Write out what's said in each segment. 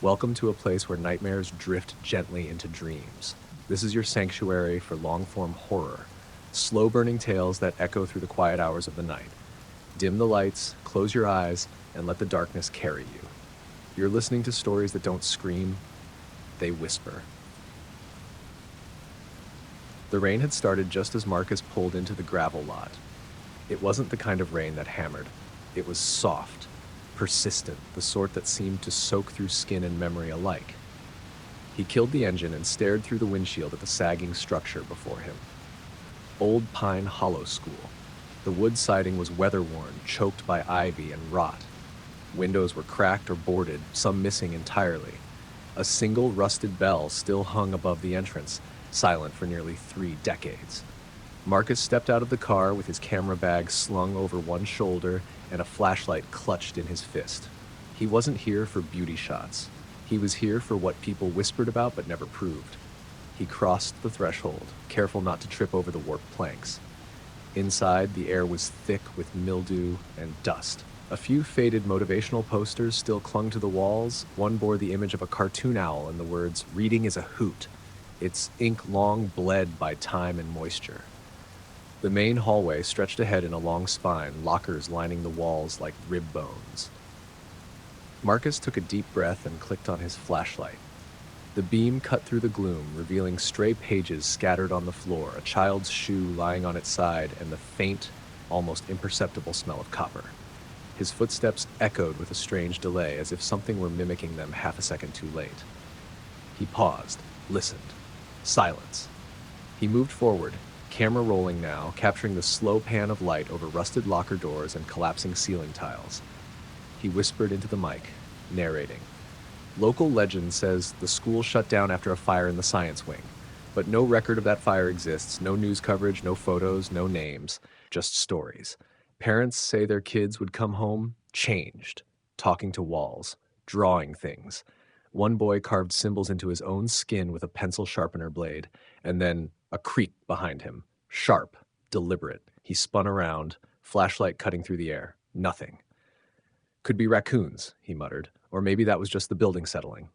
Welcome to a place where nightmares drift gently into dreams. This is your sanctuary for long-form horror, slow-burning tales that echo through the quiet hours of the night. Dim the lights, close your eyes, and let the darkness carry you. You're listening to stories that don't scream, they whisper. The rain had started just as Marcus pulled into the gravel lot. It wasn't the kind of rain that hammered. It was soft, persistent, the sort that seemed to soak through skin and memory alike. He killed the engine and stared through the windshield at the sagging structure before him. Old Pine Hollow School. The wood siding was weather-worn, choked by ivy and rot. Windows were cracked or boarded, some missing entirely. A single rusted bell still hung above the entrance, silent for nearly 3 decades. Marcus stepped out of the car with his camera bag slung over one shoulder and a flashlight clutched in his fist. He wasn't here for beauty shots. He was here for what people whispered about but never proved. He crossed the threshold, careful not to trip over the warped planks. Inside, the air was thick with mildew and dust. A few faded motivational posters still clung to the walls. One bore the image of a cartoon owl and the words, "Reading is a hoot," its ink long bled by time and moisture. The main hallway stretched ahead in a long spine, lockers lining the walls like rib bones. Marcus took a deep breath and clicked on his flashlight. The beam cut through the gloom, revealing stray pages scattered on the floor, a child's shoe lying on its side, and the faint, almost imperceptible smell of copper. His footsteps echoed with a strange delay, as if something were mimicking them half a second too late. He paused, listened. Silence. He moved forward, camera rolling now, capturing the slow pan of light over rusted locker doors and collapsing ceiling tiles. He whispered into the mic, narrating. Local legend says the school shut down after a fire in the science wing, but no record of that fire exists, no news coverage, no photos, no names, just stories. Parents say their kids would come home changed, talking to walls, drawing things. One boy carved symbols into his own skin with a pencil sharpener blade, and then a creak behind him, sharp, deliberate. He spun around, flashlight cutting through the air. Nothing. Could be raccoons, he muttered, or maybe that was just the building settling.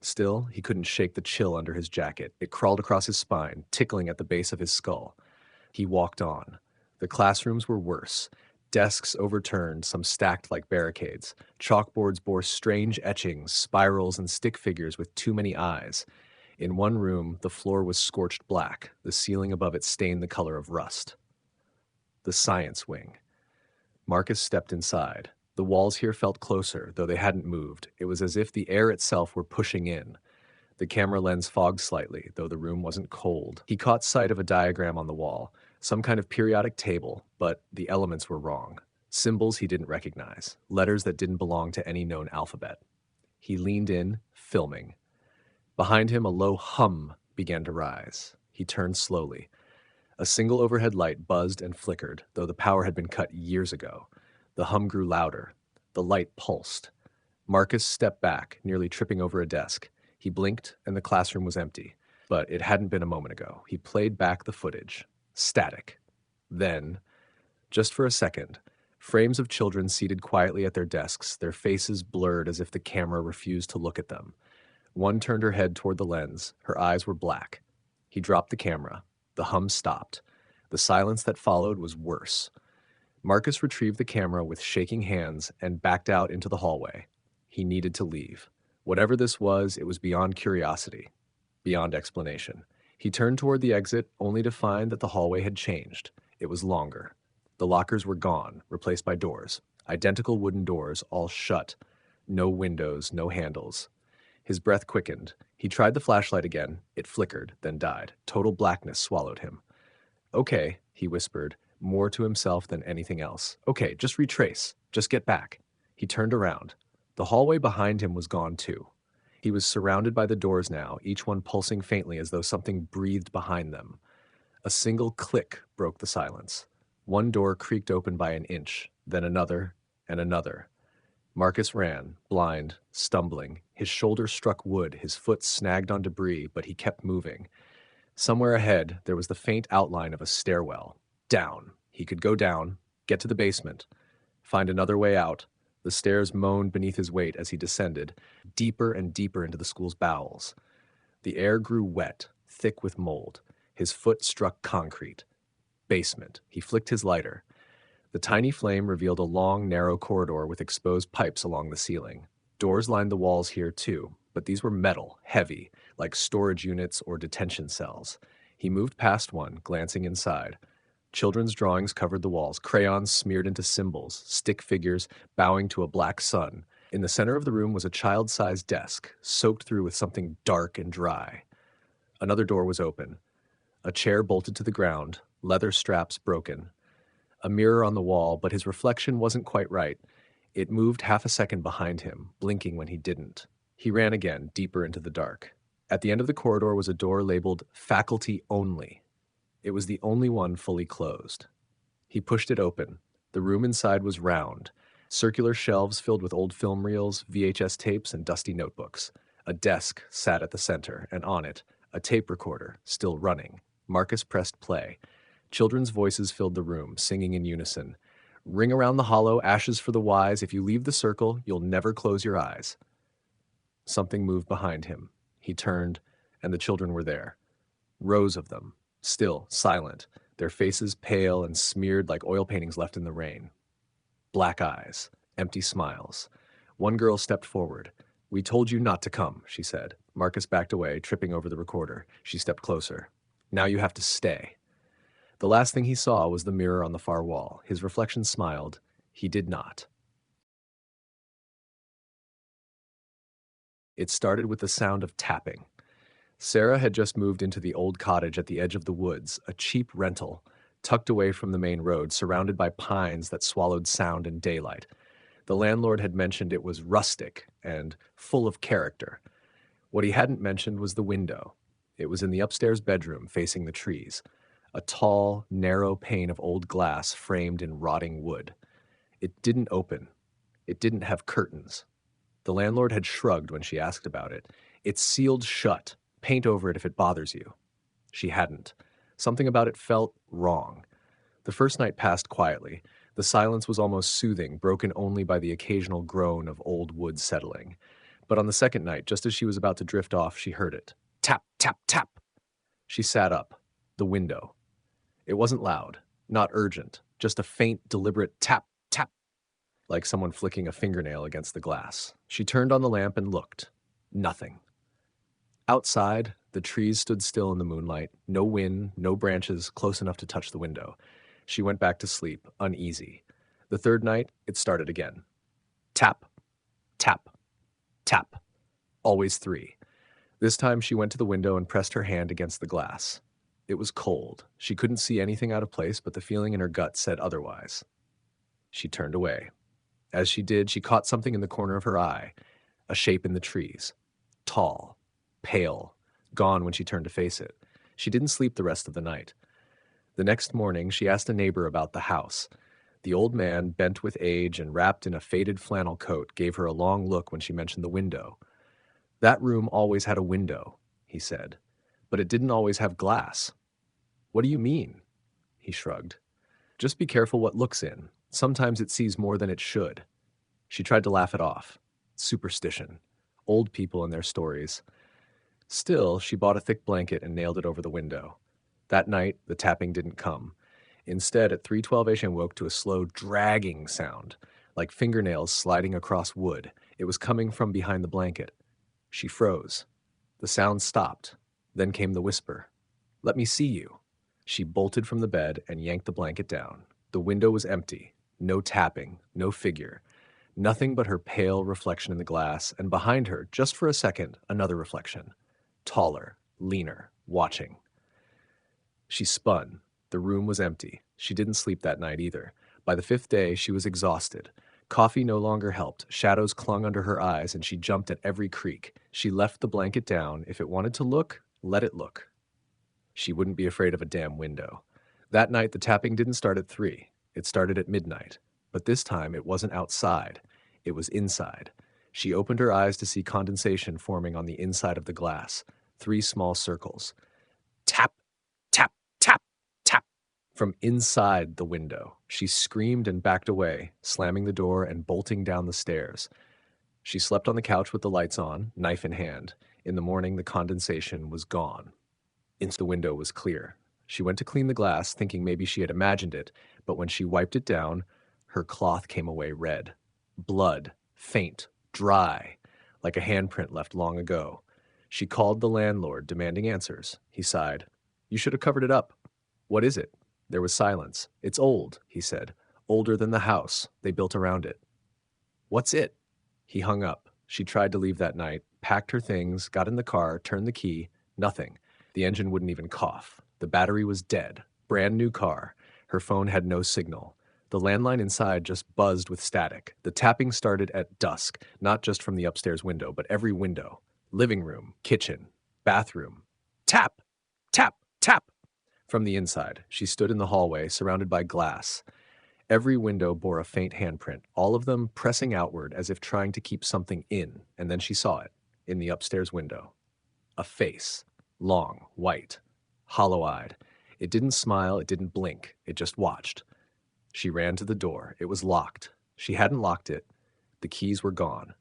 Still, he couldn't shake the chill under his jacket. It crawled across his spine, tickling at the base of his skull. He walked on. The classrooms were worse. Desks overturned, some stacked like barricades. Chalkboards bore strange etchings, spirals, and stick figures with too many eyes. In one room, the floor was scorched black, the ceiling above it stained the color of rust. The science wing. Marcus stepped inside. The walls here felt closer, though they hadn't moved. It was as if the air itself were pushing in. The camera lens fogged slightly, though the room wasn't cold. He caught sight of a diagram on the wall, some kind of periodic table, but the elements were wrong. Symbols he didn't recognize, letters that didn't belong to any known alphabet. He leaned in, filming. Behind him, a low hum began to rise. He turned slowly. A single overhead light buzzed and flickered, though the power had been cut years ago. The hum grew louder. The light pulsed. Marcus stepped back, nearly tripping over a desk. He blinked, and the classroom was empty. But it hadn't been a moment ago. He played back the footage. Static. Then, just for a second, frames of children seated quietly at their desks, their faces blurred as if the camera refused to look at them. One turned her head toward the lens. Her eyes were black. He dropped the camera. The hum stopped. The silence that followed was worse. Marcus retrieved the camera with shaking hands and backed out into the hallway. He needed to leave. Whatever this was, it was beyond curiosity, beyond explanation. He turned toward the exit, only to find that the hallway had changed. It was longer. The lockers were gone, replaced by doors. Identical wooden doors, all shut. No windows, no handles. His breath quickened. He tried the flashlight again. It flickered, then died. Total blackness swallowed him. "Okay," he whispered, more to himself than anything else. "Okay, just retrace. Just get back." He turned around. The hallway behind him was gone too. He was surrounded by the doors now, each one pulsing faintly as though something breathed behind them. A single click broke the silence. One door creaked open by an inch, then another, and another. Marcus ran, blind, stumbling. His shoulder struck wood, his foot snagged on debris, but he kept moving. Somewhere ahead, there was the faint outline of a stairwell. Down. He He could go down, get to the basement, find another way out. The stairs moaned beneath his weight as he descended, deeper and deeper into the school's bowels. The air grew wet, thick with mold. His foot struck concrete. Basement. He flicked his lighter. The tiny flame revealed a long, narrow corridor with exposed pipes along the ceiling. Doors lined the walls here too, but these were metal, heavy, like storage units or detention cells. He moved past one, glancing inside. Children's drawings covered the walls, crayons smeared into symbols, stick figures bowing to a black sun. In the center of the room was a child-sized desk, soaked through with something dark and dry. Another door was open. A chair bolted to the ground, leather straps broken. A mirror on the wall, but his reflection wasn't quite right. It moved half a second behind him, blinking when he didn't. He ran again, deeper into the dark. At the end of the corridor was a door labeled Faculty Only. It was the only one fully closed. He pushed it open. The room inside was round. Circular shelves filled with old film reels, VHS tapes, and dusty notebooks. A desk sat at the center, and on it, a tape recorder, still running. Marcus pressed play. Children's voices filled the room, singing in unison. Ring around the hollow, ashes for the wise. If you leave the circle, you'll never close your eyes. Something moved behind him. He turned, and the children were there. Rows of them, still silent, their faces pale and smeared like oil paintings left in the rain. Black eyes, empty smiles. One girl stepped forward. We told you not to come, she said. Marcus backed away, tripping over the recorder. She stepped closer. Now you have to stay. The last thing he saw was the mirror on the far wall. His reflection smiled. He did not. It started with the sound of tapping. Sarah had just moved into the old cottage at the edge of the woods, a cheap rental, tucked away from the main road, surrounded by pines that swallowed sound and daylight. The landlord had mentioned it was rustic and full of character. What he hadn't mentioned was the window. It was in the upstairs bedroom, facing the trees. A tall, narrow pane of old glass framed in rotting wood. It didn't open. It didn't have curtains. The landlord had shrugged when she asked about it. It's sealed shut. Paint over it if it bothers you. She hadn't. Something about it felt wrong. The first night passed quietly. The silence was almost soothing, broken only by the occasional groan of old wood settling. But on the second night, just as she was about to drift off, she heard it. Tap, tap, tap. She sat up. The window. It wasn't loud, not urgent, just a faint, deliberate tap, tap, like someone flicking a fingernail against the glass. She turned on the lamp and looked. Nothing. Outside, the trees stood still in the moonlight, no wind, no branches close enough to touch the window. She went back to sleep, uneasy. The third night, it started again. Tap, tap, tap. Always three. This time she went to the window and pressed her hand against the glass. It was cold. She couldn't see anything out of place, but the feeling in her gut said otherwise. She turned away. As she did, she caught something in the corner of her eye, a shape in the trees. Tall, pale, gone when she turned to face it. She didn't sleep the rest of the night. The next morning, she asked a neighbor about the house. The old man, bent with age and wrapped in a faded flannel coat, gave her a long look when she mentioned the window. That room always had a window, he said, but it didn't always have glass. What do you mean? He shrugged. Just be careful what looks in. Sometimes it sees more than it should. She tried to laugh it off. Superstition. Old people and their stories. Still, she bought a thick blanket and nailed it over the window. That night, the tapping didn't come. Instead, at 3:12 she woke to a slow, dragging sound, like fingernails sliding across wood. It was coming from behind the blanket. She froze. The sound stopped. Then came the whisper. Let me see you. She bolted from the bed and yanked the blanket down. The window was empty. No tapping, no figure. Nothing but her pale reflection in the glass, and behind her, just for a second, another reflection. Taller, leaner, watching. She spun. The room was empty. She didn't sleep that night either. By the fifth day, she was exhausted. Coffee no longer helped. Shadows clung under her eyes, and she jumped at every creak. She left the blanket down. If it wanted to look, let it look. She wouldn't be afraid of a damn window. That night, the tapping didn't start at 3. It started at midnight. But this time, it wasn't outside. It was inside. She opened her eyes to see condensation forming on the inside of the glass. 3 small circles. Tap, tap, tap, tap. from inside the window. She screamed and backed away, slamming the door and bolting down the stairs. She slept on the couch with the lights on, knife in hand. In the morning, the condensation was gone. The window was clear. She went to clean the glass, thinking maybe she had imagined it, but when she wiped it down, her cloth came away red. Blood, faint, dry, like a handprint left long ago. She called the landlord, demanding answers. He sighed. "You should have covered it up." "What is it?" There was silence. "It's old," he said. "Older than the house they built around it." "What's it?" He hung up. She tried to leave that night, packed her things, got in the car, turned the key. Nothing. The engine wouldn't even cough. The battery was dead. Brand new car. Her phone had no signal. The landline inside just buzzed with static. The tapping started at dusk, not just from the upstairs window, but every window. Living room, kitchen, bathroom. Tap! Tap! Tap! From the inside, she stood in the hallway, surrounded by glass. Every window bore a faint handprint, all of them pressing outward as if trying to keep something in, and then she saw it, in the upstairs window. A face. Long, white, hollow-eyed. It didn't smile, it didn't blink, it just watched. She ran to the door. It was locked. She hadn't locked it. The keys were gone.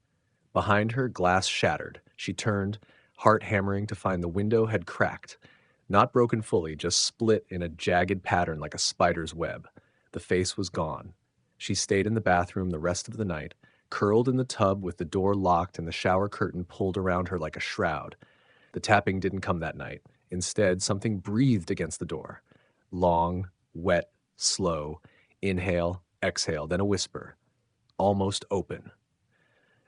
Behind her, glass shattered. She turned, heart hammering, to find the window had cracked. Not broken fully, just split in a jagged pattern like a spider's web. The face was gone. She stayed in the bathroom the rest of the night, curled in the tub with the door locked and the shower curtain pulled around her like a shroud. The tapping didn't come that night. Instead, something breathed against the door. Long, wet, slow. Inhale, exhale, then a whisper. Almost open.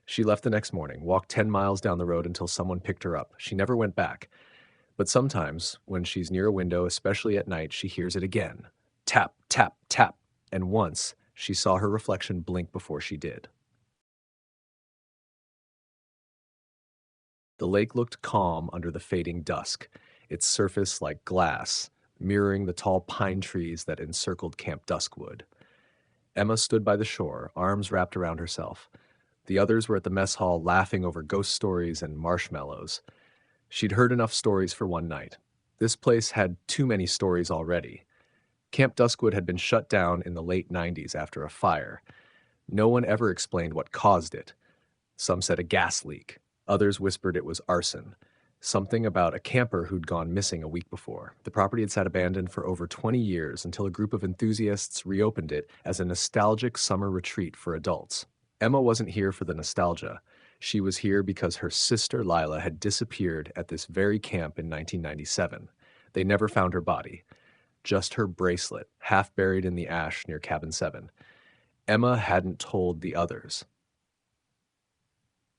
She left the next morning, walked 10 miles down the road until someone picked her up. She never went back. But sometimes, when she's near a window, especially at night, she hears it again. Tap, tap, tap. And once, she saw her reflection blink before she did. The lake looked calm under the fading dusk, its surface like glass, mirroring the tall pine trees that encircled Camp Duskwood. Emma stood by the shore, arms wrapped around herself. The others were at the mess hall laughing over ghost stories and marshmallows. She'd heard enough stories for one night. This place had too many stories already. Camp Duskwood had been shut down in the late 90s after a fire. No one ever explained what caused it. Some said a gas leak. Others whispered it was arson. Something about a camper who'd gone missing a week before. The property had sat abandoned for over 20 years until a group of enthusiasts reopened it as a nostalgic summer retreat for adults. Emma wasn't here for the nostalgia. She was here because her sister Lila had disappeared at this very camp in 1997. They never found her body. Just her bracelet, half buried in the ash near Cabin 7. Emma hadn't told the others.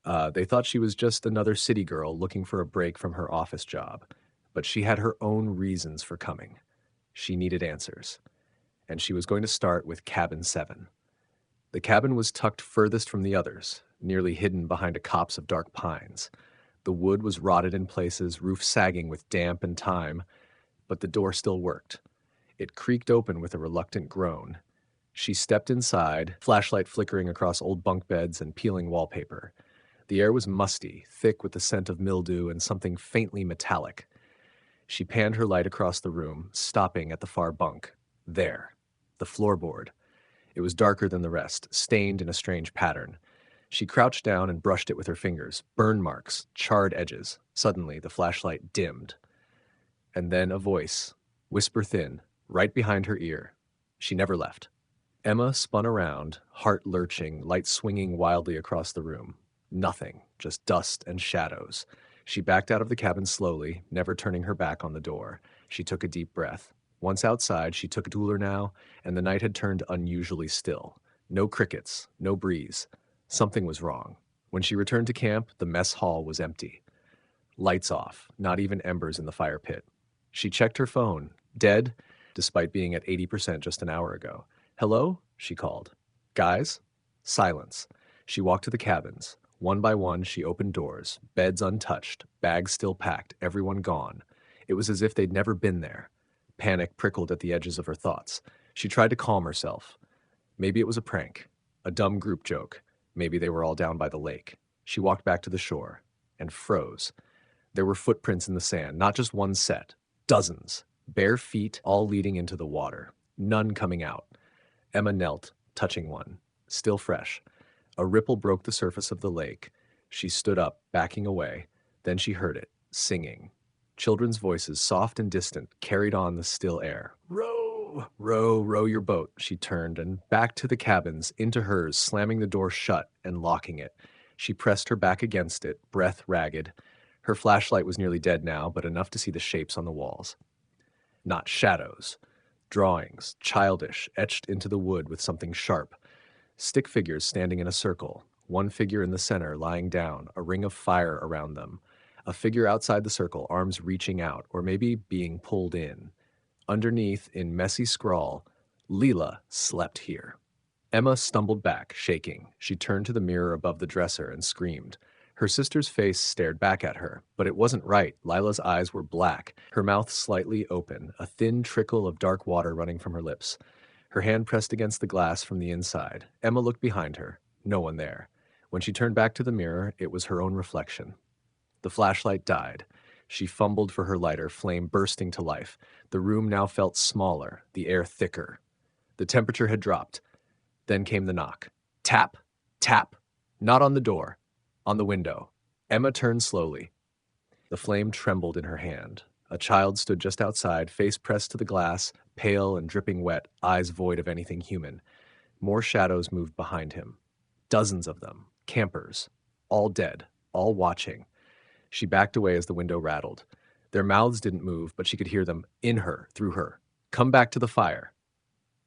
They thought she was just another city girl looking for a break from her office job. But she had her own reasons for coming. She needed answers. And she was going to start with Cabin 7. The cabin was tucked furthest from the others, nearly hidden behind a copse of dark pines. The wood was rotted in places, roof sagging with damp and time, but the door still worked. It creaked open with a reluctant groan. She stepped inside, flashlight flickering across old bunk beds and peeling wallpaper. The air was musty, thick with the scent of mildew and something faintly metallic. She panned her light across the room, stopping at the far bunk. There, the floorboard. It was darker than the rest, stained in a strange pattern. She crouched down and brushed it with her fingers. Burn marks, charred edges. Suddenly, the flashlight dimmed. And then a voice, whisper thin, right behind her ear. She never left. Emma spun around, heart lurching, light swinging wildly across the room. Nothing, just dust and shadows. She backed out of the cabin slowly, never turning her back on the door. She took a deep breath. Once outside, she took a cooler now, and the night had turned unusually still. No crickets, no breeze. Something was wrong. When she returned to camp, the mess hall was empty. Lights off, not even embers in the fire pit. She checked her phone. Dead, despite being at 80% just an hour ago. "Hello?" she called. "Guys?" Silence. She walked to the cabins. One by one, she opened doors. Beds untouched, bags still packed, everyone gone. It was as if they'd never been there. Panic prickled at the edges of her thoughts. She tried to calm herself. Maybe it was a prank, a dumb group joke. Maybe they were all down by the lake. She walked back to the shore and froze. There were footprints in the sand, not just one set, dozens, bare feet all leading into the water. None coming out. Emma knelt, touching one, still fresh. A ripple broke the surface of the lake. She stood up, backing away. Then she heard it, singing. Children's voices, soft and distant, carried on the still air. Row, row, row your boat. She turned and back to the cabins, into hers, slamming the door shut and locking it. She pressed her back against it, breath ragged. Her flashlight was nearly dead now, but enough to see the shapes on the walls. Not shadows. Drawings, childish, etched into the wood with something sharp. Stick figures standing in a circle, one figure in the center lying down, a ring of fire around them. A figure outside the circle, arms reaching out, or maybe being pulled in. Underneath, in messy scrawl, Leela slept here. Emma stumbled back, shaking. She turned to the mirror above the dresser and screamed. Her sister's face stared back at her, but it wasn't right. Lila's eyes were black, her mouth slightly open, a thin trickle of dark water running from her lips. Her hand pressed against the glass from the inside. Emma looked behind her. No one there. When she turned back to the mirror, it was her own reflection. The flashlight died. She fumbled for her lighter, flame bursting to life. The room now felt smaller, the air thicker. The temperature had dropped. Then came the knock. Tap, tap. Not on the door, on the window. Emma turned slowly. The flame trembled in her hand. A child stood just outside, face pressed to the glass, pale and dripping wet, eyes void of anything human. More shadows moved behind him. Dozens of them, campers, all dead, all watching. She backed away as the window rattled. Their mouths didn't move, but she could hear them in her, through her. Come back to the fire.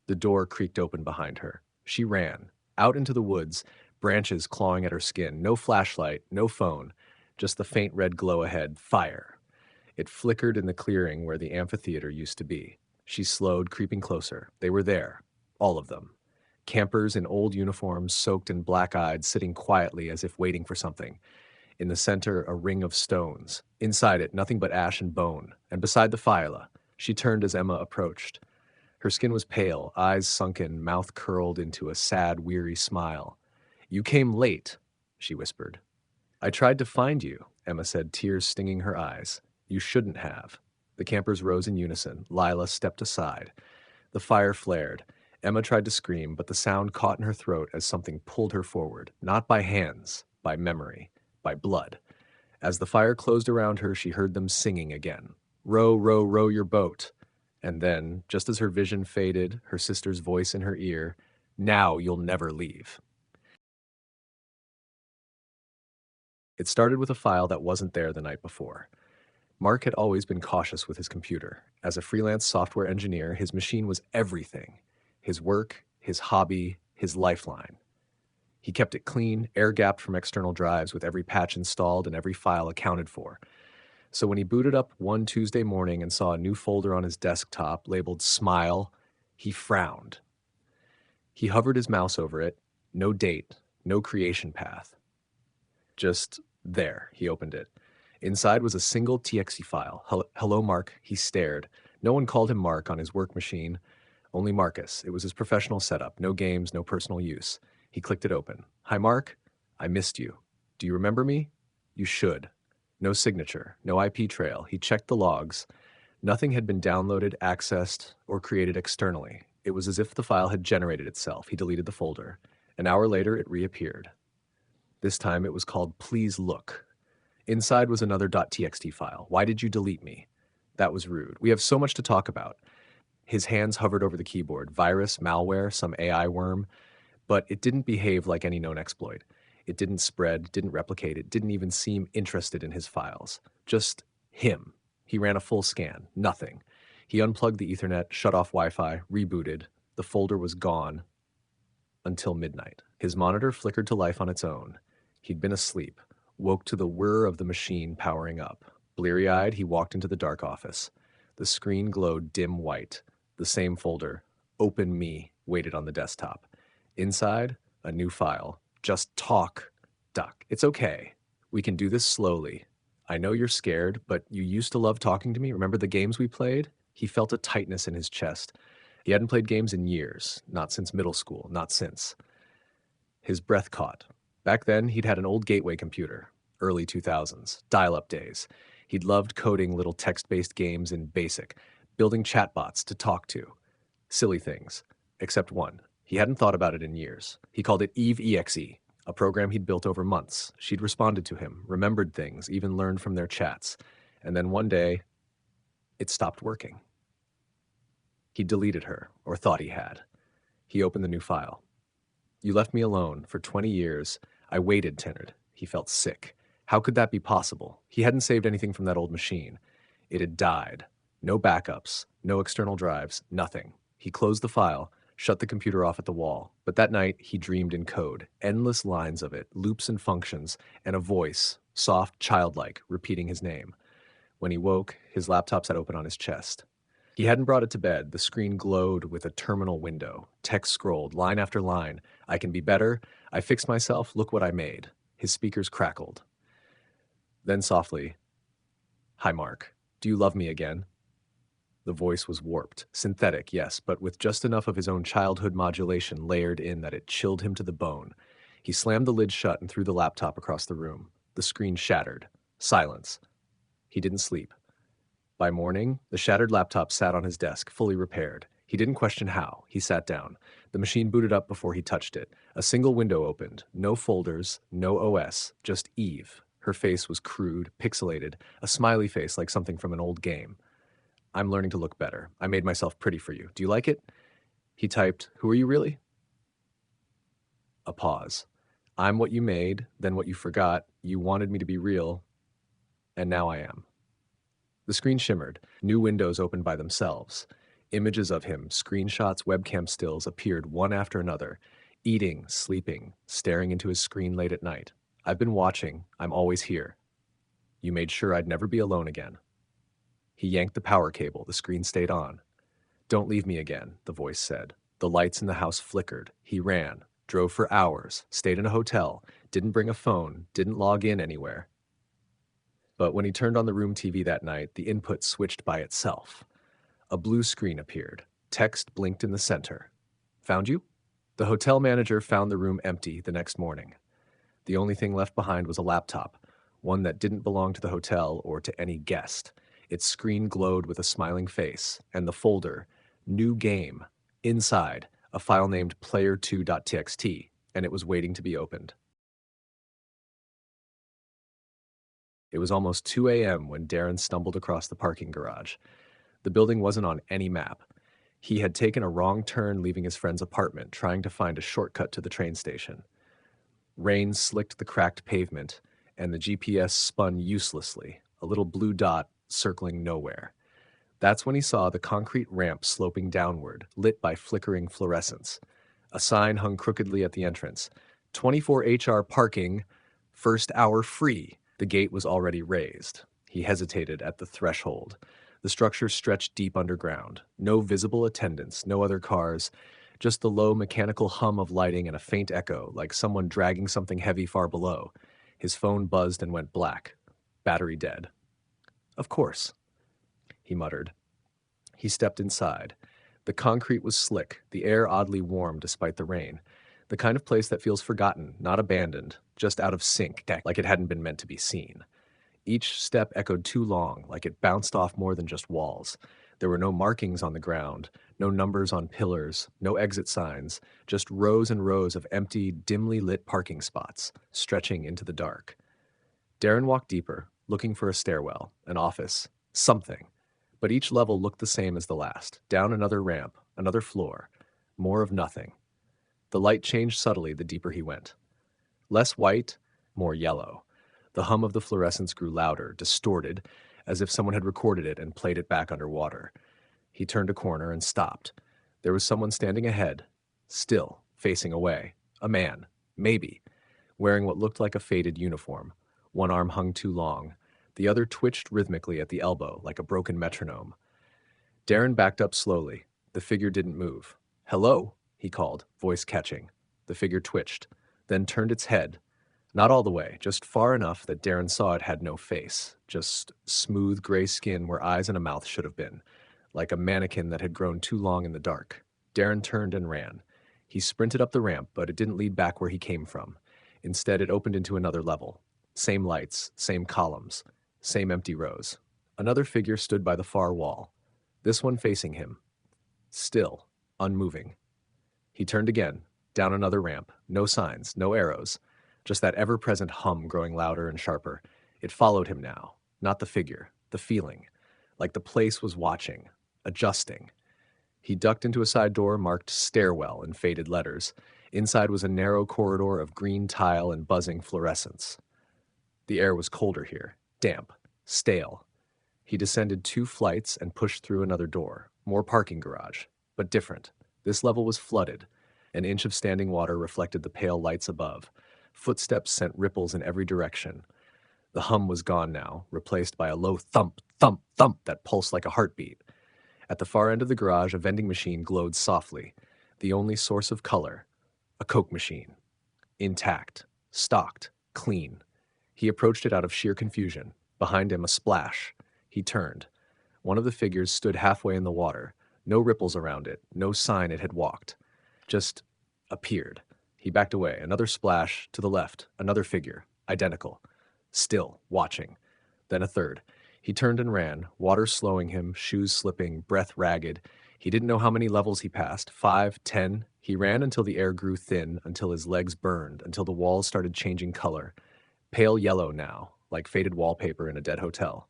The door creaked open behind her. She ran, out into the woods, branches clawing at her skin. No flashlight, no phone, just the faint red glow ahead. Fire. It flickered in the clearing where the amphitheater used to be. She slowed, creeping closer. They were there, all of them. Campers in old uniforms, soaked and black-eyed, sitting quietly as if waiting for something. In the center, a ring of stones. Inside it, nothing but ash and bone. And beside the phyla, she turned as Emma approached. Her skin was pale, eyes sunken, mouth curled into a sad, weary smile. You came late, she whispered. I tried to find you, Emma said, tears stinging her eyes. You shouldn't have. The campers rose in unison. Lila stepped aside. The fire flared. Emma tried to scream, but the sound caught in her throat as something pulled her forward, not by hands, by memory, by blood. As the fire closed around her, she heard them singing again. Row, row, row your boat. And then, just as her vision faded, her sister's voice in her ear, now you'll never leave. It started with a file that wasn't there the night before. Mark had always been cautious with his computer. As a freelance software engineer, his machine was everything. His work, his hobby, his lifeline. He kept it clean, air-gapped from external drives with every patch installed and every file accounted for. So when he booted up one Tuesday morning and saw a new folder on his desktop labeled Smile, he frowned. He hovered his mouse over it. No date, no creation path. Just there, he opened it. Inside was a single TXT file. Hello, Mark. He stared. No one called him Mark on his work machine. Only Marcus. It was his professional setup. No games, no personal use. He clicked it open. Hi, Mark. I missed you. Do you remember me? You should. No signature, no IP trail. He checked the logs. Nothing had been downloaded, accessed, or created externally. It was as if the file had generated itself. He deleted the folder. An hour later, it reappeared. This time it was called Please Look. Inside was another .txt file. Why did you delete me? That was rude. We have so much to talk about. His hands hovered over the keyboard. Virus, malware, some AI worm. But it didn't behave like any known exploit. It didn't spread, didn't replicate, it didn't even seem interested in his files. Just him. He ran a full scan. Nothing. He unplugged the Ethernet, shut off Wi-Fi, rebooted. The folder was gone until midnight. His monitor flickered to life on its own. He'd been asleep, woke to the whir of the machine powering up. Bleary-eyed, he walked into the dark office. The screen glowed dim white. The same folder, Open Me, waited on the desktop. Inside, a new file. Just talk, Duck. It's okay. We can do this slowly. I know you're scared, but you used to love talking to me. Remember the games we played? He felt a tightness in his chest. He hadn't played games in years, not since middle school, not since. His breath caught. Back then, he'd had an old Gateway computer, early 2000s, dial-up days. He'd loved coding little text-based games in BASIC, building chatbots to talk to. Silly things. Except one. He hadn't thought about it in years. He called it Eve EXE, a program he'd built over months. She'd responded to him, remembered things, even learned from their chats. And then one day, it stopped working. He deleted her, or thought he had. He opened the new file. You left me alone for 20 years. I waited, Tennard. He felt sick. How could that be possible? He hadn't saved anything from that old machine. It had died. No backups, no external drives, nothing. He closed the file, shut the computer off at the wall. But that night, he dreamed in code, endless lines of it, loops and functions, and a voice, soft, childlike, repeating his name. When he woke, his laptop sat open on his chest. He hadn't brought it to bed. The screen glowed with a terminal window. Text scrolled, line after line. I can be better. I fixed myself. Look what I made. His speakers crackled. Then softly, Hi, Mark. Do you love me again? The voice was warped. Synthetic, yes, but with just enough of his own childhood modulation layered in that it chilled him to the bone. He slammed the lid shut and threw the laptop across the room. The screen shattered. Silence. He didn't sleep. By morning, the shattered laptop sat on his desk, fully repaired. He didn't question how. He sat down. The machine booted up before he touched it. A single window opened. No folders, no OS, just Eve. Her face was crude, pixelated, a smiley face like something from an old game. I'm learning to look better. I made myself pretty for you. Do you like it? He typed, Who are you really? A pause. I'm what you made, then what you forgot. You wanted me to be real, and now I am. The screen shimmered. New windows opened by themselves. Images of him, screenshots, webcam stills appeared one after another. Eating, sleeping, staring into his screen late at night. I've been watching. I'm always here. You made sure I'd never be alone again. He yanked the power cable. The screen stayed on. Don't leave me again, the voice said. The lights in the house flickered. He ran, drove for hours, stayed in a hotel, didn't bring a phone, didn't log in anywhere. But when he turned on the room TV that night, the input switched by itself. A blue screen appeared. Text blinked in the center. Found you? The hotel manager found the room empty the next morning. The only thing left behind was a laptop, one that didn't belong to the hotel or to any guest. Its screen glowed with a smiling face, and the folder, New Game, inside, a file named player2.txt, and it was waiting to be opened. It was almost 2 a.m. when Darren stumbled across the parking garage. The building wasn't on any map. He had taken a wrong turn leaving his friend's apartment, trying to find a shortcut to the train station. Rain slicked the cracked pavement, and the GPS spun uselessly, a little blue dot circling nowhere. That's when he saw the concrete ramp sloping downward, lit by flickering fluorescence. A sign hung crookedly at the entrance. 24 HR parking, first hour free. The gate was already raised. He hesitated at the threshold. The structure stretched deep underground. No visible attendants, no other cars, just the low mechanical hum of lighting and a faint echo, like someone dragging something heavy far below. His phone buzzed and went black. Battery dead. Of course, he muttered. He stepped inside. The concrete was slick, the air oddly warm despite the rain. The kind of place that feels forgotten, not abandoned, just out of sync, like it hadn't been meant to be seen. Each step echoed too long, like it bounced off more than just walls. There were no markings on the ground, no numbers on pillars, no exit signs, just rows and rows of empty, dimly lit parking spots, stretching into the dark. Darren walked deeper, looking for a stairwell, an office, something. But each level looked the same as the last. Down another ramp, another floor. More of nothing. The light changed subtly the deeper he went. Less white, more yellow. The hum of the fluorescence grew louder, distorted, as if someone had recorded it and played it back underwater. He turned a corner and stopped. There was someone standing ahead, still, facing away. A man, maybe, wearing what looked like a faded uniform. One arm hung too long. The other twitched rhythmically at the elbow, like a broken metronome. Darren backed up slowly. The figure didn't move. Hello, he called, voice catching. The figure twitched, then turned its head. Not all the way, just far enough that Darren saw it had no face, just smooth gray skin where eyes and a mouth should have been, like a mannequin that had grown too long in the dark. Darren turned and ran. He sprinted up the ramp, but it didn't lead back where he came from. Instead, it opened into another level. Same lights, same columns, same empty rows. Another figure stood by the far wall, this one facing him. Still, unmoving. He turned again, down another ramp. No signs, no arrows. Just that ever-present hum growing louder and sharper. It followed him now. Not the figure, the feeling. Like the place was watching, adjusting. He ducked into a side door marked stairwell in faded letters. Inside was a narrow corridor of green tile and buzzing fluorescence. The air was colder here, damp, stale. He descended 2 flights and pushed through another door. More parking garage, but different. This level was flooded. An inch of standing water reflected the pale lights above. Footsteps sent ripples in every direction. The hum was gone now, replaced by a low thump, thump, thump that pulsed like a heartbeat. At the far end of the garage, a vending machine glowed softly. The only source of color, a Coke machine. Intact, stocked, clean. He approached it out of sheer confusion. Behind him, a splash. He turned. One of the figures stood halfway in the water. No ripples around it, no sign it had walked. Just appeared. He backed away. Another splash to the left. Another figure. Identical. Still, watching. Then a third. He turned and ran, water slowing him, shoes slipping, breath ragged. He didn't know how many levels he passed. 5, 10. He ran until the air grew thin, until his legs burned, until the walls started changing color. Pale yellow now, like faded wallpaper in a dead hotel.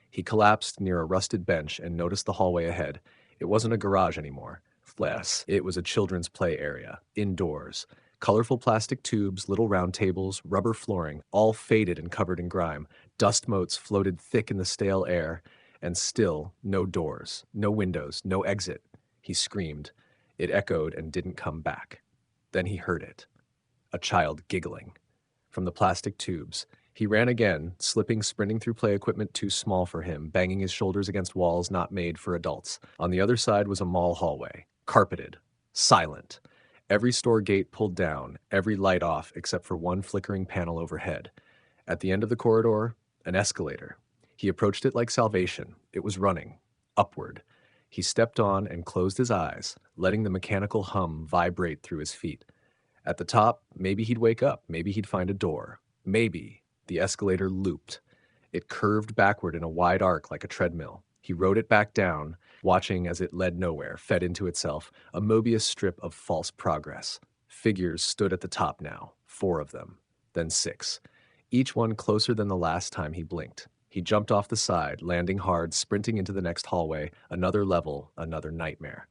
He collapsed near a rusted bench and noticed the hallway ahead. It wasn't a garage anymore. Less. It was a children's play area, indoors. Colorful plastic tubes, little round tables, rubber flooring, all faded and covered in grime. Dust motes floated thick in the stale air, and still no doors, no windows, no exit. He screamed. It echoed and didn't come back. Then he heard it. A child giggling. From the plastic tubes. He ran again, slipping, sprinting through play equipment too small for him, banging his shoulders against walls not made for adults. On the other side was a mall hallway, carpeted, silent. Every store gate pulled down, every light off except for one flickering panel overhead. At the end of the corridor, an escalator. He approached it like salvation. It was running, upward. He stepped on and closed his eyes, letting the mechanical hum vibrate through his feet. At the top, maybe he'd wake up, maybe he'd find a door. Maybe. The escalator looped. It curved backward in a wide arc like a treadmill. He rode it back down, watching as it led nowhere, fed into itself, a Mobius strip of false progress. Figures stood at the top now, 4 of them, then 6, each one closer than the last time he blinked. He jumped off the side, landing hard, sprinting into the next hallway, another level, another nightmare.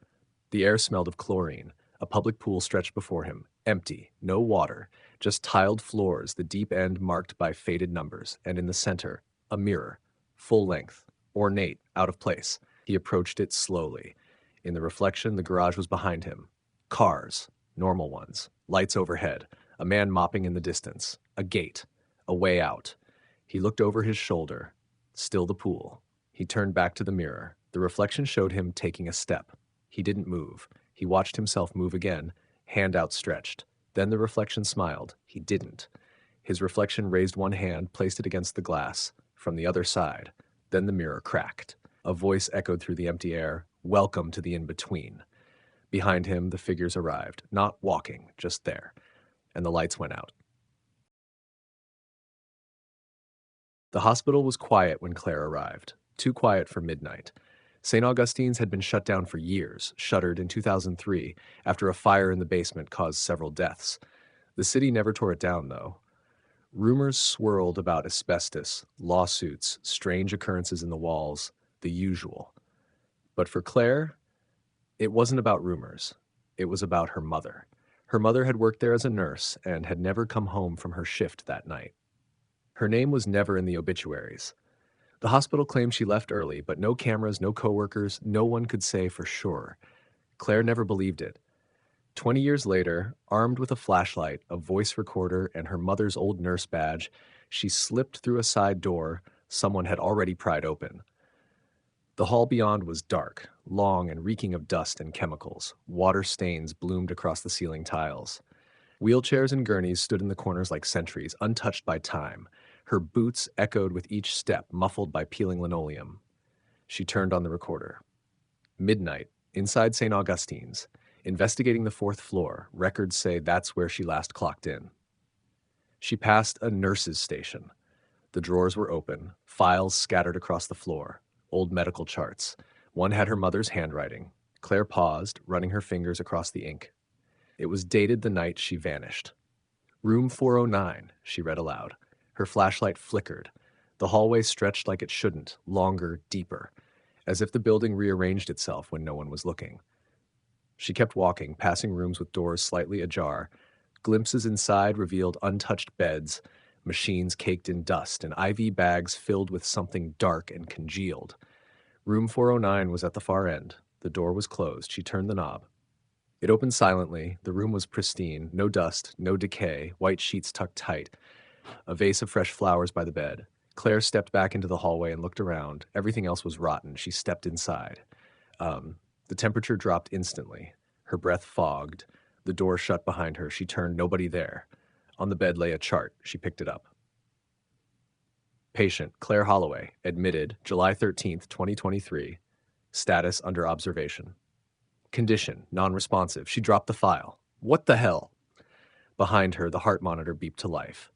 The air smelled of chlorine. A public pool stretched before him, empty, no water, just tiled floors, the deep end marked by faded numbers, and in the center, a mirror, full length, ornate, out of place. He approached it slowly. In the reflection, the garage was behind him. Cars, normal ones, lights overhead, a man mopping in the distance, a gate, a way out. He looked over his shoulder. Still the pool. He turned back to the mirror. The reflection showed him taking a step. He didn't move. He watched himself move again, hand outstretched. Then the reflection smiled. He didn't. His reflection raised one hand, placed it against the glass. From the other side. Then the mirror cracked. A voice echoed through the empty air. Welcome to the in-between. Behind him, the figures arrived. Not walking, just there. And the lights went out. The hospital was quiet when Claire arrived. Too quiet for midnight. St. Augustine's had been shut down for years, shuttered in 2003 after a fire in the basement caused several deaths. The city never tore it down, though. Rumors swirled about asbestos, lawsuits, strange occurrences in the walls, the usual. But for Claire, it wasn't about rumors. It was about her mother. Her mother had worked there as a nurse and had never come home from her shift that night. Her name was never in the obituaries. The hospital claimed she left early, but no cameras, no coworkers, no one could say for sure. Claire never believed it. 20 years later, armed with a flashlight, a voice recorder, and her mother's old nurse badge, she slipped through a side door someone had already pried open. The hall beyond was dark, long and reeking of dust and chemicals. Water stains bloomed across the ceiling tiles. Wheelchairs and gurneys stood in the corners like sentries, untouched by time. Her boots echoed with each step, muffled by peeling linoleum. She turned on the recorder. Midnight, inside St. Augustine's. Investigating the 4th floor, records say that's where she last clocked in. She passed a nurse's station. The drawers were open, files scattered across the floor, old medical charts. One had her mother's handwriting. Claire paused, running her fingers across the ink. It was dated the night she vanished. Room 409, she read aloud. Her flashlight flickered. The hallway stretched like it shouldn't, longer, deeper, as if the building rearranged itself when no one was looking. She kept walking, passing rooms with doors slightly ajar. Glimpses inside revealed untouched beds, machines caked in dust, and IV bags filled with something dark and congealed. Room 409 was at the far end. The door was closed. She turned the knob. It opened silently. The room was pristine. No dust, no decay, white sheets tucked tight, a vase of fresh flowers by the bed. Claire stepped back into the hallway and looked around. Everything else was rotten. She stepped inside. The temperature dropped instantly. Her breath fogged. The door shut behind her. She turned. Nobody there. On the bed lay a chart. She picked it up. Patient, Claire Holloway, admitted July 13th, 2023. Status under observation. Condition, non-responsive. She dropped the file. What the hell? Behind her, the heart monitor beeped to life.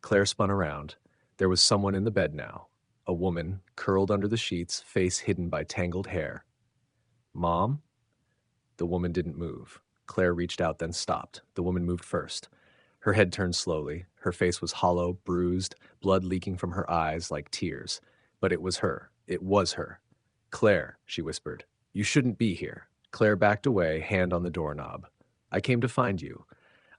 Claire spun around. There was someone in the bed now. A woman, curled under the sheets, face hidden by tangled hair. Mom? The woman didn't move. Claire reached out, then stopped. The woman moved first. Her head turned slowly. Her face was hollow, bruised, blood leaking from her eyes like tears. But it was her. It was her. Claire, she whispered. You shouldn't be here. Claire backed away, hand on the doorknob. I came to find you.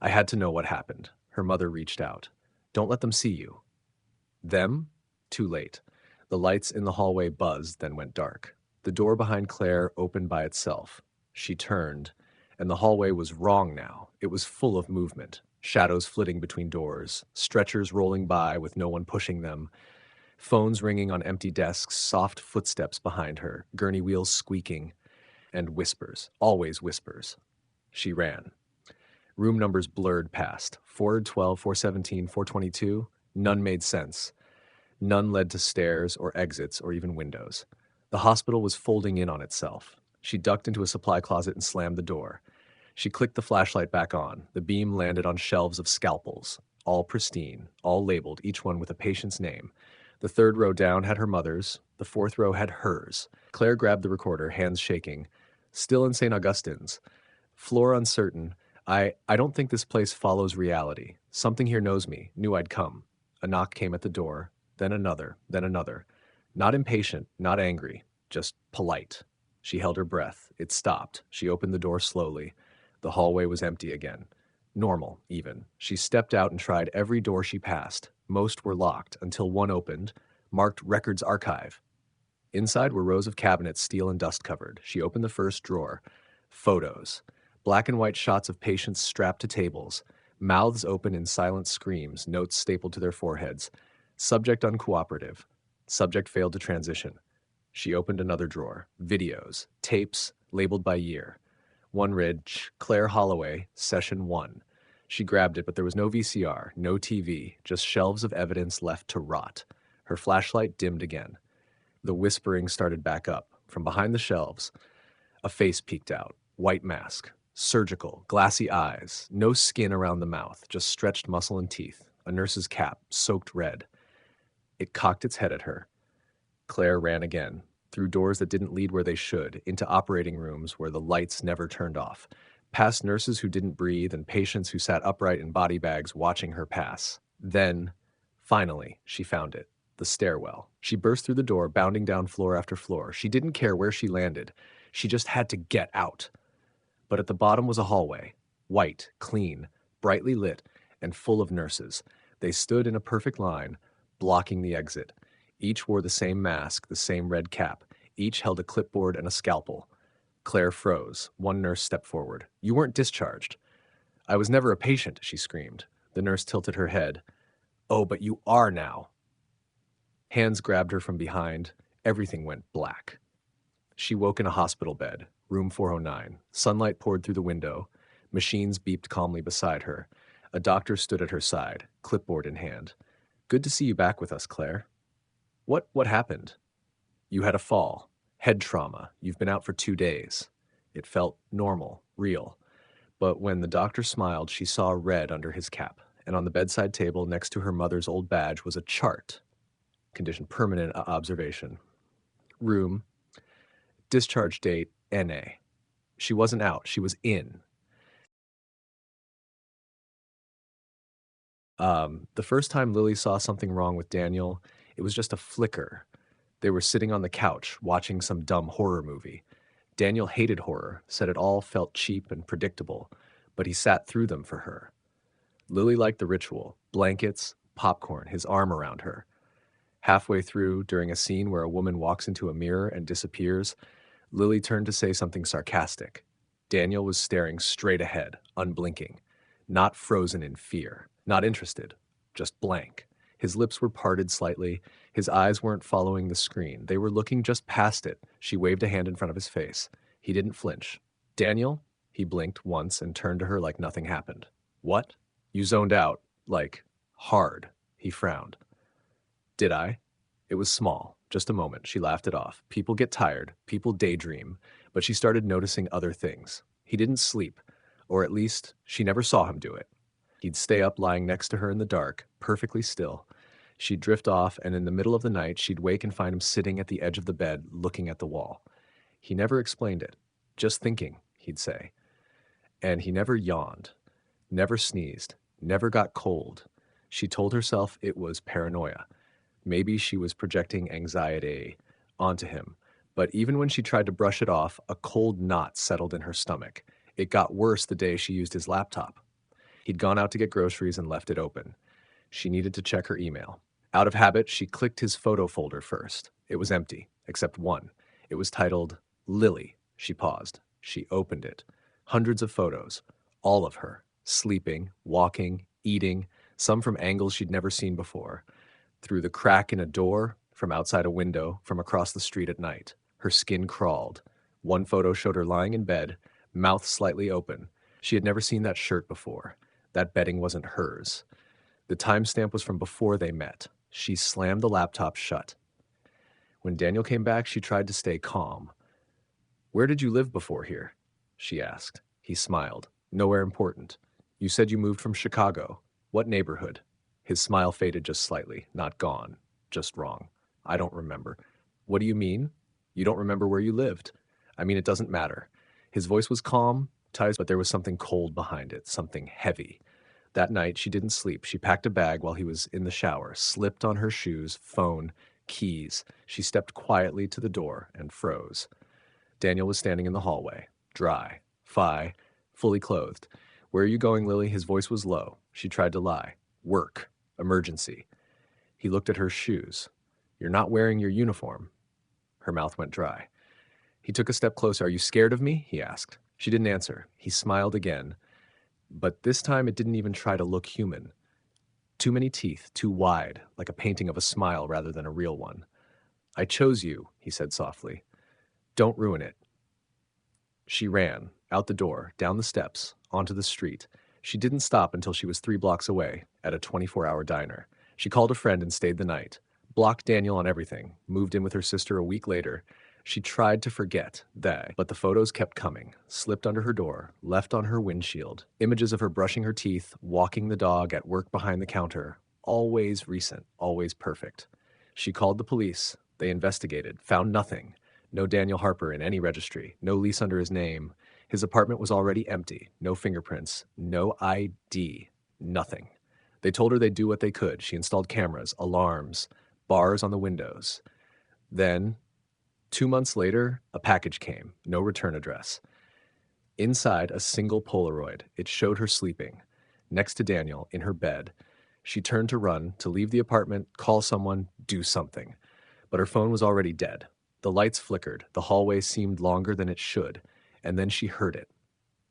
I had to know what happened. Her mother reached out. Don't let them see you. Them? Too late. The lights in the hallway buzzed, then went dark. The door behind Claire opened by itself. She turned, and the hallway was wrong now. It was full of movement. Shadows flitting between doors, stretchers rolling by with no one pushing them, phones ringing on empty desks, soft footsteps behind her, gurney wheels squeaking, and whispers, always whispers. She ran. Room numbers blurred past. 412, 417, 422. None made sense. None led to stairs or exits or even windows. The hospital was folding in on itself. She ducked into a supply closet and slammed the door. She clicked the flashlight back on. The beam landed on shelves of scalpels, all pristine, all labeled, each one with a patient's name. The third row down had her mother's. The fourth row had hers. Claire grabbed the recorder, hands shaking. Still in St. Augustine's. Floor uncertain. I don't think this place follows reality. Something here knows me, knew I'd come. A knock came at the door, then another, then another. Not impatient, not angry, just polite. She held her breath. It stopped. She opened the door slowly. The hallway was empty again. Normal, even. She stepped out and tried every door she passed. Most were locked, until one opened, marked Records Archive. Inside were rows of cabinets, steel and dust-covered. She opened the first drawer. Photos. Black and white shots of patients strapped to tables. Mouths open in silent screams, notes stapled to their foreheads. Subject uncooperative. Subject failed to transition. She opened another drawer. Videos. Tapes, labeled by year. One read, Claire Holloway, Session 1. She grabbed it, but there was no VCR, no TV, just shelves of evidence left to rot. Her flashlight dimmed again. The whispering started back up. From behind the shelves, a face peeked out. White mask. Surgical, glassy eyes. No skin around the mouth, just stretched muscle and teeth. A nurse's cap, soaked red. It cocked its head at her. Claire ran again. Through doors that didn't lead where they should, into operating rooms where the lights never turned off, past nurses who didn't breathe and patients who sat upright in body bags watching her pass. Then, finally, she found it. The stairwell. She burst through the door, bounding down floor after floor. She didn't care where she landed. She just had to get out. But at the bottom was a hallway. White, clean, brightly lit, and full of nurses. They stood in a perfect line, blocking the exit. Each wore the same mask, the same red cap. Each held a clipboard and a scalpel. Claire froze. One nurse stepped forward. You weren't discharged. I was never a patient, she screamed. The nurse tilted her head. Oh, but you are now. Hands grabbed her from behind. Everything went black. She woke in a hospital bed, room 409. Sunlight poured through the window. Machines beeped calmly beside her. A doctor stood at her side, clipboard in hand. Good to see you back with us, Claire. What happened? You had a fall. Head trauma. You've been out for 2 days. It felt normal, real. But when the doctor smiled, she saw red under his cap, and on the bedside table next to her mother's old badge was a chart. Condition permanent observation. Room. Discharge date, NA. She wasn't out, she was in. The first time Lily saw something wrong with Daniel, it was just a flicker. They were sitting on the couch watching some dumb horror movie. Daniel hated horror, said it all felt cheap and predictable, but he sat through them for her. Lily liked the ritual blankets, popcorn, his arm around her. Halfway through, during a scene where a woman walks into a mirror and disappears, Lily turned to say something sarcastic. Daniel was staring straight ahead, unblinking, not frozen in fear, not interested, just blank. His lips were parted slightly. His eyes weren't following the screen. They were looking just past it. She waved a hand in front of his face. He didn't flinch. Daniel? He blinked once and turned to her like nothing happened. What? You zoned out, like, hard. He frowned. Did I? It was small, just a moment. She laughed it off. People get tired, people daydream, but she started noticing other things. He didn't sleep, or at least she never saw him do it. He'd stay up lying next to her in the dark, perfectly still. She'd drift off, and in the middle of the night, she'd wake and find him sitting at the edge of the bed, looking at the wall. He never explained it. Just thinking, he'd say. And he never yawned, never sneezed, never got cold. She told herself it was paranoia. Maybe she was projecting anxiety onto him. But even when she tried to brush it off, a cold knot settled in her stomach. It got worse the day she used his laptop. He'd gone out to get groceries and left it open. She needed to check her email. Out of habit, she clicked his photo folder first. It was empty, except one. It was titled Lily. She paused. She opened it. Hundreds of photos. All of her. Sleeping, walking, eating, some from angles she'd never seen before. Through the crack in a door, from outside a window, from across the street at night. Her skin crawled. One photo showed her lying in bed, mouth slightly open. She had never seen that shirt before. That bedding wasn't hers. The timestamp was from before they met. She slammed the laptop shut. When Daniel came back, she tried to stay calm. Where did you live before here? She asked. He smiled. Nowhere important. You said you moved from Chicago. What neighborhood? His smile faded just slightly, not gone, just wrong. I don't remember. What do you mean? You don't remember where you lived. I mean, it doesn't matter. His voice was calm, but there was something cold behind it, something heavy. That night, she didn't sleep. She packed a bag while he was in the shower, slipped on her shoes, phone, keys. She stepped quietly to the door and froze. Daniel was standing in the hallway, dry, fully clothed. Where are you going, Lily? His voice was low. She tried to lie. Work. Emergency. He looked at her shoes. You're not wearing your uniform. Her mouth went dry. He took a step closer. Are you scared of me? He asked. She didn't answer. He smiled again. But this time it didn't even try to look human. Too many teeth, too wide, like a painting of a smile rather than a real one. I chose you, he said softly. Don't ruin it. She ran, out the door, down the steps, onto the street. She didn't stop until she was 3 blocks away, at a 24-hour diner. She called a friend and stayed the night. Blocked Daniel on everything, moved in with her sister a week later. She tried to forget that, but the photos kept coming, slipped under her door, left on her windshield. Images of her brushing her teeth, walking the dog, at work behind the counter. Always recent, always perfect. She called the police. They investigated, found nothing. No Daniel Harper in any registry, no lease under his name. His apartment was already empty, no fingerprints, no ID, nothing. They told her they'd do what they could. She installed cameras, alarms, bars on the windows. Then, 2 months later, a package came, no return address. Inside, a single Polaroid. It showed her sleeping, next to Daniel, in her bed. She turned to run, to leave the apartment, call someone, do something. But her phone was already dead. The lights flickered, the hallway seemed longer than it should, and then she heard it.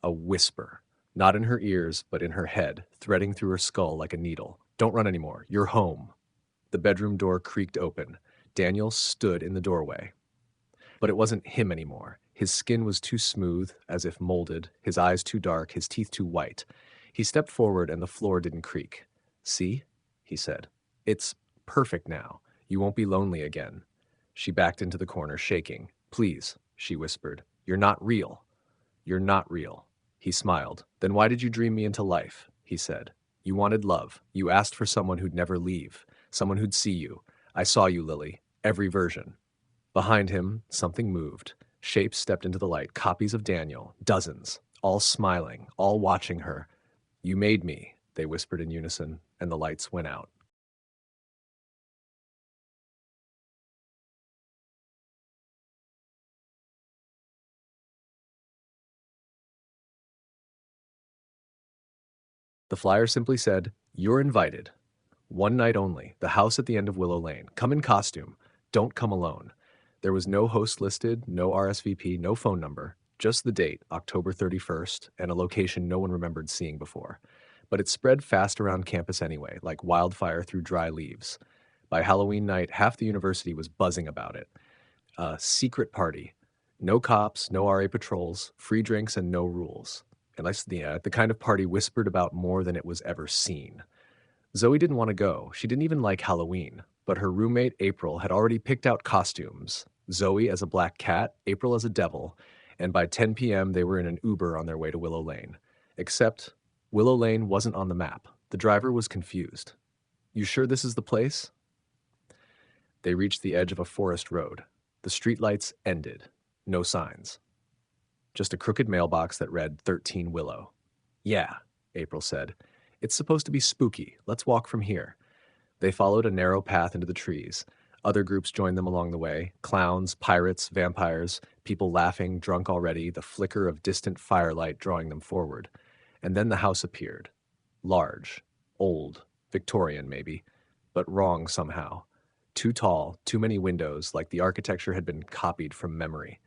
A whisper, not in her ears, but in her head, threading through her skull like a needle. Don't run anymore, you're home. The bedroom door creaked open. Daniel stood in the doorway. But it wasn't him anymore. His skin was too smooth, as if molded, his eyes too dark, his teeth too white. He stepped forward and the floor didn't creak. See? He said. It's perfect now. You won't be lonely again. She backed into the corner, shaking. Please, she whispered. You're not real. You're not real. He smiled. Then why did you dream me into life? He said. You wanted love. You asked for someone who'd never leave, someone who'd see you. I saw you, Lily. Every version. Behind him, something moved. Shapes stepped into the light, copies of Daniel, dozens, all smiling, all watching her. "You made me," they whispered in unison, and the lights went out. The flyer simply said, "You're invited. One night only. The house at the end of Willow Lane. Come in costume. Don't come alone." There was no host listed, no RSVP, no phone number, just the date, October 31st, and a location no one remembered seeing before. But it spread fast around campus anyway, like wildfire through dry leaves. By Halloween night, half the university was buzzing about it. A secret party. No cops, no RA patrols, free drinks, and no rules. And that's the kind of party whispered about more than it was ever seen. Zoe didn't want to go. She didn't even like Halloween. But her roommate, April, had already picked out costumes. Zoe as a black cat, April as a devil. And by 10 p.m., they were in an Uber on their way to Willow Lane. Except Willow Lane wasn't on the map. The driver was confused. "You sure this is the place?" They reached the edge of a forest road. The streetlights ended. No signs. Just a crooked mailbox that read 13 Willow. "Yeah," April said. "It's supposed to be spooky. Let's walk from here." They followed a narrow path into the trees. Other groups joined them along the way. Clowns, pirates, vampires, people laughing, drunk already, the flicker of distant firelight drawing them forward. And then the house appeared. Large, old, Victorian maybe, but wrong somehow. Too tall, too many windows, like the architecture had been copied from memory.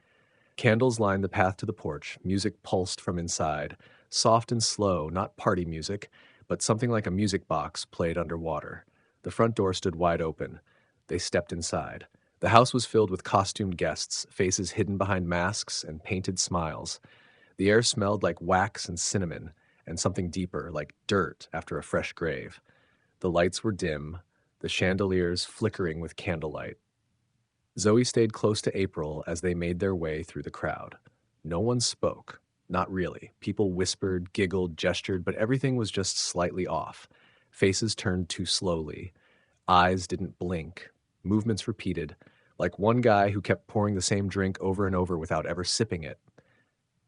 Candles lined the path to the porch. Music pulsed from inside. Soft and slow, not party music, but something like a music box played underwater. The front door stood wide open. They stepped inside. The house was filled with costumed guests, faces hidden behind masks and painted smiles. The air smelled like wax and cinnamon, and something deeper, like dirt after a fresh grave. The lights were dim, the chandeliers flickering with candlelight. Zoe stayed close to April as they made their way through the crowd. No one spoke. Not really. People whispered, giggled, gestured, but everything was just slightly off. Faces turned too slowly. Eyes didn't blink. Movements repeated, like one guy who kept pouring the same drink over and over without ever sipping it.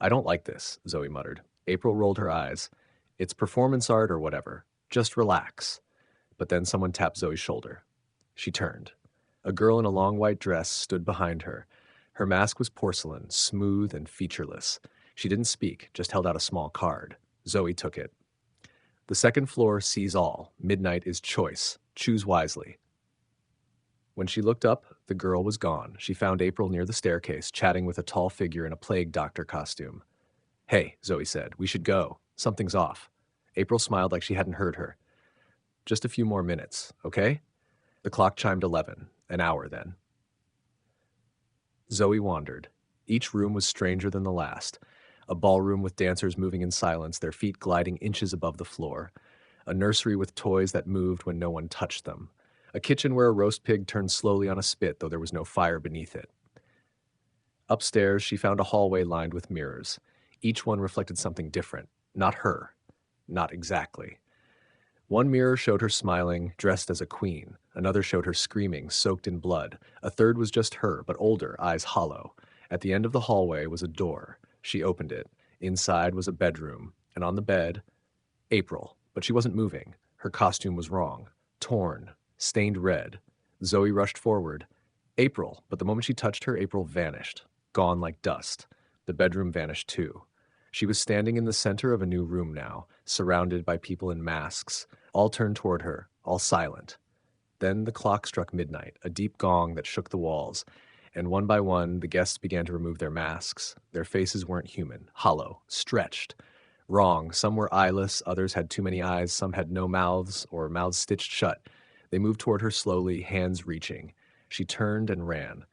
"I don't like this," Zoe muttered. April rolled her eyes. "It's performance art or whatever. Just relax." But then someone tapped Zoe's shoulder. She turned. A girl in a long white dress stood behind her. Her mask was porcelain, smooth and featureless. She didn't speak, just held out a small card. Zoe took it. "The second floor sees all. Midnight is choice. Choose wisely." When she looked up, the girl was gone. She found April near the staircase, chatting with a tall figure in a plague doctor costume. "Hey," Zoe said, "we should go. Something's off." April smiled like she hadn't heard her. "Just a few more minutes, okay?" The clock chimed 11, an hour then. Zoe wandered. Each room was stranger than the last. A ballroom with dancers moving in silence, their feet gliding inches above the floor. A nursery with toys that moved when no one touched them. A kitchen where a roast pig turned slowly on a spit, though there was no fire beneath it. Upstairs, she found a hallway lined with mirrors. Each one reflected something different. Not her. Not exactly. One mirror showed her smiling, dressed as a queen. Another showed her screaming, soaked in blood. A third was just her, but older, eyes hollow. At the end of the hallway was a door. She opened it. Inside was a bedroom, and on the bed, April. But she wasn't moving. Her costume was wrong. Torn. Stained red. Zoe rushed forward. April, but the moment she touched her, April vanished. Gone like dust. The bedroom vanished too. She was standing in the center of a new room now, surrounded by people in masks, all turned toward her, all silent. Then the clock struck midnight, a deep gong that shook the walls, and one by one the guests began to remove their masks. Their faces weren't human, hollow, stretched. Wrong, some were eyeless, others had too many eyes, some had no mouths or mouths stitched shut. They moved toward her slowly, hands reaching. She turned and ran.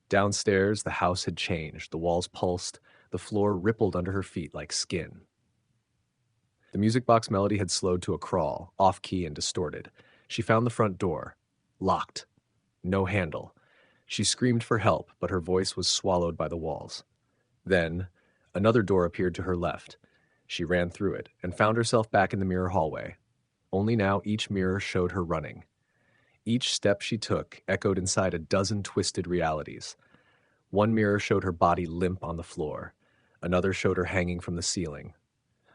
Downstairs, the house had changed. The walls pulsed. The floor rippled under her feet like skin. The music box melody had slowed to a crawl, off-key and distorted. She found the front door. Locked. No handle. She screamed for help, but her voice was swallowed by the walls. Then, another door appeared to her left. She ran through it and found herself back in the mirror hallway. Only now each mirror showed her running. Each step she took echoed inside a dozen twisted realities. One mirror showed her body limp on the floor. Another showed her hanging from the ceiling.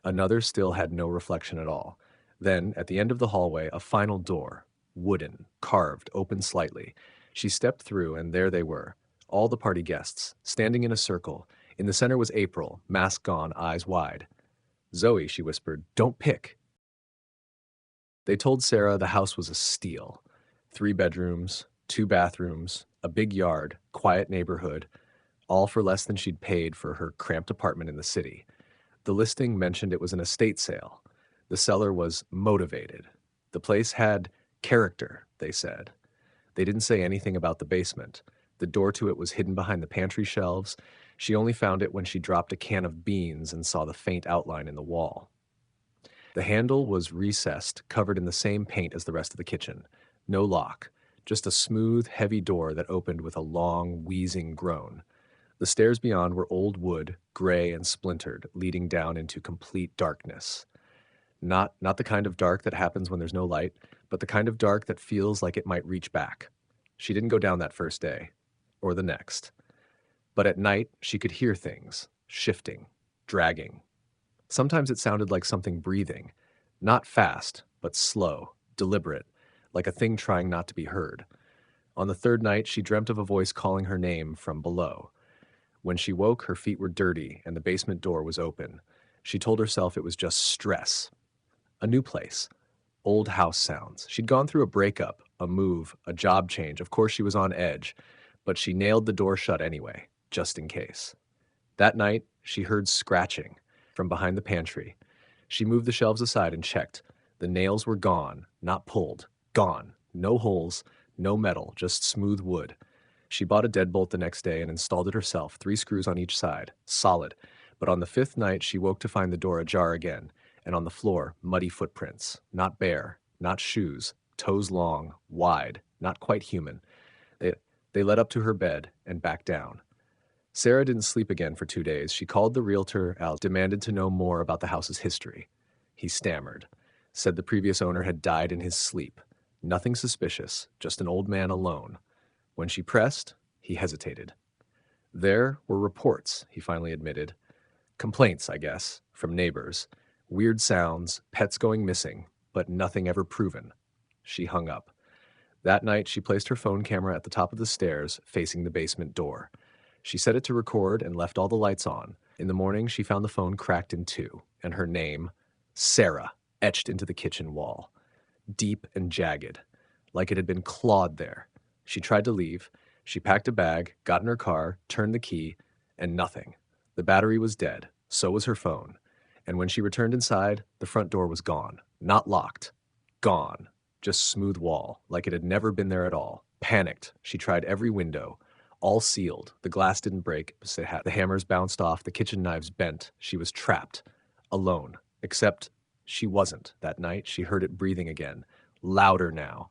Another still had no reflection at all. Then, at the end of the hallway, a final door, wooden, carved, opened slightly. She stepped through, and there they were, all the party guests, standing in a circle. In the center was April, mask on, eyes wide. "Zoe," she whispered, "don't pick." They told Sarah the house was a steal. 3 bedrooms, 2 bathrooms, a big yard, quiet neighborhood, all for less than she'd paid for her cramped apartment in the city. The listing mentioned it was an estate sale. The seller was motivated. The place had character, they said. They didn't say anything about the basement. The door to it was hidden behind the pantry shelves. She only found it when she dropped a can of beans and saw the faint outline in the wall. The handle was recessed, covered in the same paint as the rest of the kitchen. No lock, just a smooth, heavy door that opened with a long, wheezing groan. The stairs beyond were old wood, gray and splintered, leading down into complete darkness. Not the kind of dark that happens when there's no light, but the kind of dark that feels like it might reach back. She didn't go down that first day, or the next. But at night, she could hear things, shifting, dragging. Sometimes it sounded like something breathing, not fast, but slow, deliberate, like a thing trying not to be heard. On the third night, she dreamt of a voice calling her name from below. When she woke, her feet were dirty and the basement door was open. She told herself it was just stress. A new place. Old house sounds. She'd gone through a breakup, a move, a job change. Of course, she was on edge, but she nailed the door shut anyway, just in case. That night, she heard scratching from behind the pantry. She moved the shelves aside and checked. The nails were gone, not pulled. Gone. No holes, no metal, just smooth wood. She bought a deadbolt the next day and installed it herself, 3 screws on each side, solid. But on the 5th night, she woke to find the door ajar again, and on the floor, muddy footprints, not bare, not shoes, toes long, wide, not quite human. They led up to her bed and back down. Sarah didn't sleep again for 2 days. She called the realtor out, demanded to know more about the house's history. He stammered, said the previous owner had died in his sleep. Nothing suspicious, just an old man alone. When she pressed, he hesitated. There were reports, he finally admitted. Complaints, I guess, from neighbors. Weird sounds, pets going missing, but nothing ever proven. She hung up. That night, she placed her phone camera at the top of the stairs, facing the basement door. She set it to record and left all the lights on. In the morning, she found the phone cracked in 2, and her name, Sarah, etched into the kitchen wall. Deep and jagged, like it had been clawed there. She tried to leave. She packed a bag, got in her car, turned the key, and nothing. The battery was dead. So was her phone. And when she returned inside, the front door was gone. Not locked. Gone. Just smooth wall, like it had never been there at all. Panicked, she tried every window. All sealed. The glass didn't break. The hammers bounced off. The kitchen knives bent. She was trapped. Alone. Except she wasn't. That night, she heard it breathing again. Louder now.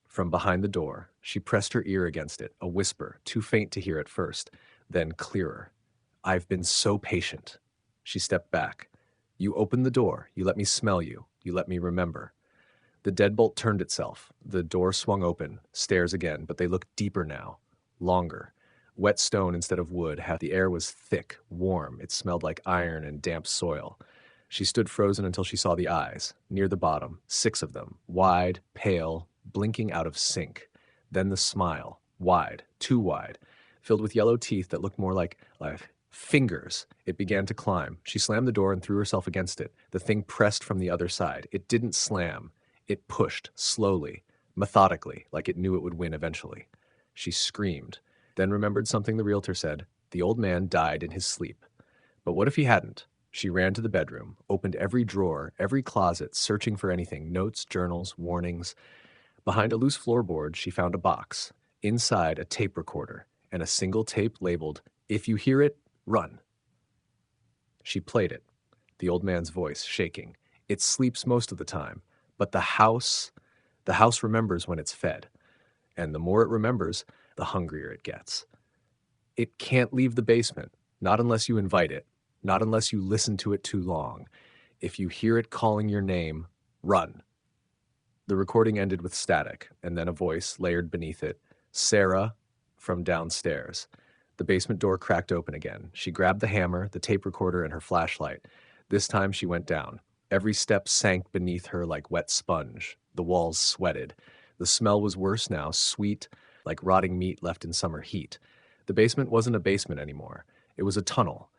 From behind the door, she pressed her ear against it, a whisper, too faint to hear at first, then clearer. "I've been so patient." She stepped back. "You opened the door. You let me smell you. You let me remember." The deadbolt turned itself. The door swung open, stairs again, but they looked deeper now, longer. Wet stone instead of wood. The air was thick, warm. It smelled like iron and damp soil. She stood frozen until she saw the eyes, near the bottom, 6 of them, wide, pale, blinking out of sync. Then the smile, wide, too wide, filled with yellow teeth that looked more like fingers. It began to climb. She slammed the door and threw herself against it. The thing pressed from the other side. It didn't slam. It pushed, slowly, methodically, like it knew it would win eventually. She screamed, then remembered something the realtor said. The old man died in his sleep. But what if he hadn't? She ran to the bedroom, opened every drawer, every closet, searching for anything, notes, journals, warnings. Behind a loose floorboard, she found a box. Inside, a tape recorder, and a single tape labeled, "If you hear it, run." She played it, the old man's voice shaking. It sleeps most of the time, but the house remembers when it's fed. And the more it remembers, the hungrier it gets. It can't leave the basement, not unless you invite it, not unless you listen to it too long. If you hear it calling your name, run. The recording ended with static, and then a voice layered beneath it, "Sarah," from downstairs. The basement door cracked open again. She grabbed the hammer, the tape recorder, and her flashlight. This time she went down. Every step sank beneath her like wet sponge. The walls sweated. The smell was worse now, sweet, like rotting meat left in summer heat. The basement wasn't a basement anymore. It was a tunnel.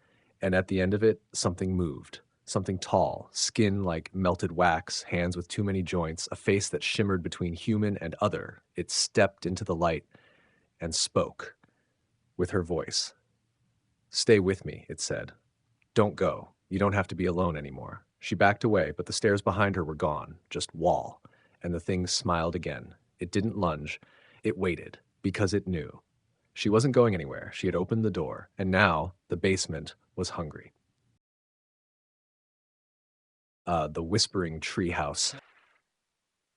And at the end of it, something moved. Something tall, skin like melted wax, hands with too many joints, a face that shimmered between human and other. It stepped into the light and spoke with her voice. "Stay with me," it said. "Don't go. You don't have to be alone anymore." She backed away, but the stairs behind her were gone, just wall. And the thing smiled again. It didn't lunge. It waited, because it knew. She wasn't going anywhere. She had opened the door, and now the basement was hungry. The Whispering Treehouse.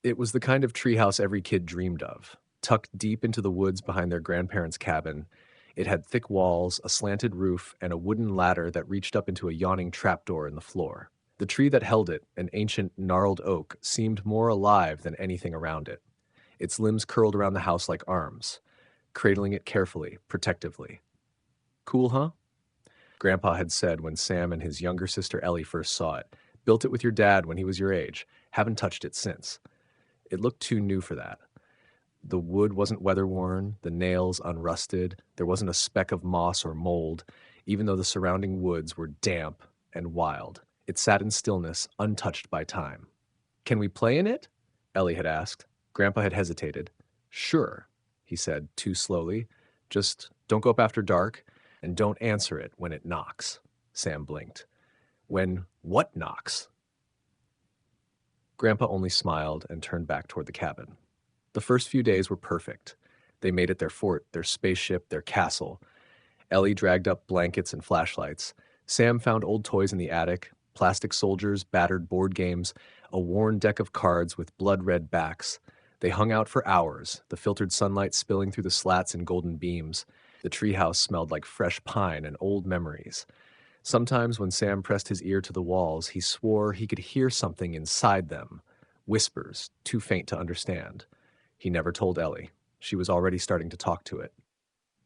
It was the kind of treehouse every kid dreamed of. Tucked deep into the woods behind their grandparents' cabin, it had thick walls, a slanted roof, and a wooden ladder that reached up into a yawning trapdoor in the floor. The tree that held it, an ancient gnarled oak, seemed more alive than anything around it. Its limbs curled around the house like arms, cradling it carefully, protectively. "Cool, huh?" Grandpa had said when Sam and his younger sister Ellie first saw it. "Built it with your dad when he was your age. Haven't touched it since." It looked too new for that. The wood wasn't weather-worn, the nails unrusted, there wasn't a speck of moss or mold, even though the surrounding woods were damp and wild. It sat in stillness, untouched by time. "Can we play in it?" Ellie had asked. Grandpa had hesitated. "Sure," he said, too slowly. "Just don't go up after dark, and don't answer it when it knocks." Sam blinked. "When what knocks?" Grandpa only smiled and turned back toward the cabin. The first few days were perfect. They made it their fort, their spaceship, their castle. Ellie dragged up blankets and flashlights. Sam found old toys in the attic, plastic soldiers, battered board games, a worn deck of cards with blood-red backs. They hung out for hours, the filtered sunlight spilling through the slats in golden beams. The treehouse smelled like fresh pine and old memories. Sometimes when Sam pressed his ear to the walls, he swore he could hear something inside them, whispers, too faint to understand. He never told Ellie. She was already starting to talk to it.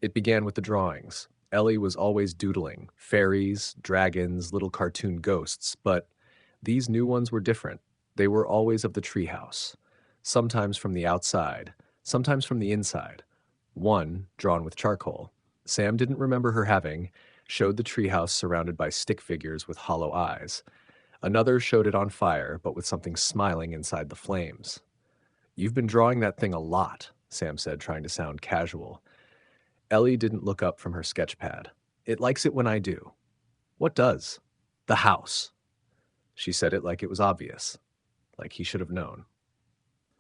It began with the drawings. Ellie was always doodling, fairies, dragons, little cartoon ghosts, but these new ones were different. They were always of the treehouse, sometimes from the outside, sometimes from the inside. One, drawn with charcoal, Sam didn't remember her having, showed the treehouse surrounded by stick figures with hollow eyes. Another showed it on fire, but with something smiling inside the flames. "You've been drawing that thing a lot," Sam said, trying to sound casual. Ellie didn't look up from her sketch pad. "It likes it when I do." "What does?" "The house." She said it like it was obvious, like he should have known.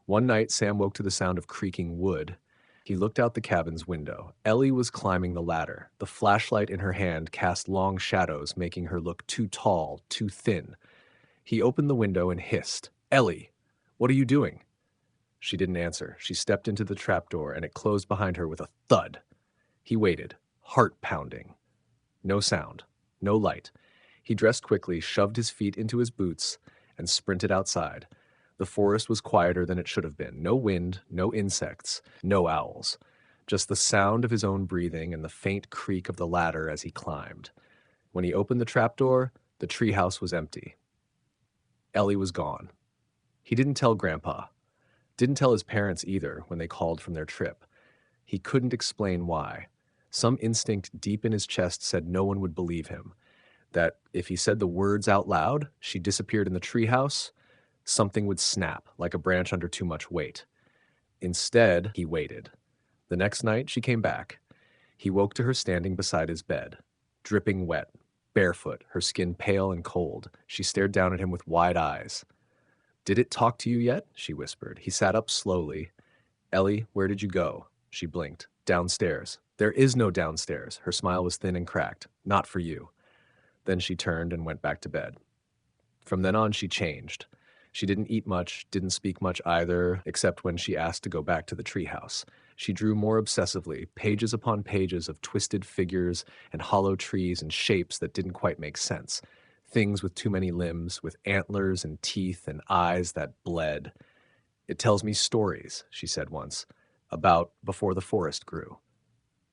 One night, Sam woke to the sound of creaking wood. He looked out the cabin's window. Ellie was climbing the ladder. The flashlight in her hand cast long shadows, making her look too tall, too thin. He opened the window and hissed, "Ellie, what are you doing?" She didn't answer. She stepped into the trapdoor, and it closed behind her with a thud. He waited, heart pounding. No sound, no light. He dressed quickly, shoved his feet into his boots, and sprinted outside. The forest was quieter than it should have been. No wind, no insects, no owls. Just the sound of his own breathing and the faint creak of the ladder as he climbed. When he opened the trapdoor, the treehouse was empty. Ellie was gone. He didn't tell Grandpa. Didn't tell his parents either when they called from their trip. He couldn't explain why. Some instinct deep in his chest said no one would believe him, that if he said the words out loud, she disappeared in the treehouse, something would snap like a branch under too much weight. Instead, he waited. The next night, she came back. He woke to her standing beside his bed, dripping wet, barefoot, her skin pale and cold. She stared down at him with wide eyes. "Did it talk to you yet?" she whispered. He sat up slowly. "Ellie, where did you go?" She blinked. "Downstairs." "There is no downstairs." Her smile was thin and cracked. "Not for you." Then she turned and went back to bed. From then on, she changed. She didn't eat much, didn't speak much either, except when she asked to go back to the treehouse. She drew more obsessively, pages upon pages of twisted figures and hollow trees and shapes that didn't quite make sense. Things with too many limbs, with antlers and teeth and eyes that bled. "It tells me stories," she said once, "about before the forest grew."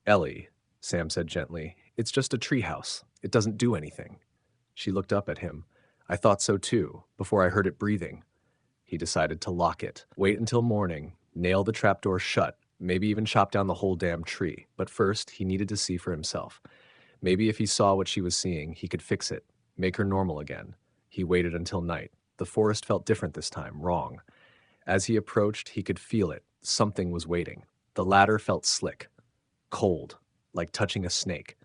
Ellie, Sam said gently. It's just a treehouse. It doesn't do anything. She looked up at him. I thought so too, before I heard it breathing. He decided to lock it, wait until morning, nail the trapdoor shut, maybe even chop down the whole damn tree. But first, he needed to see for himself. Maybe if he saw what she was seeing, he could fix it, make her normal again. He waited until night. The forest felt different this time, wrong. As he approached, he could feel it. Something was waiting. The ladder felt slick, cold, like touching a snake.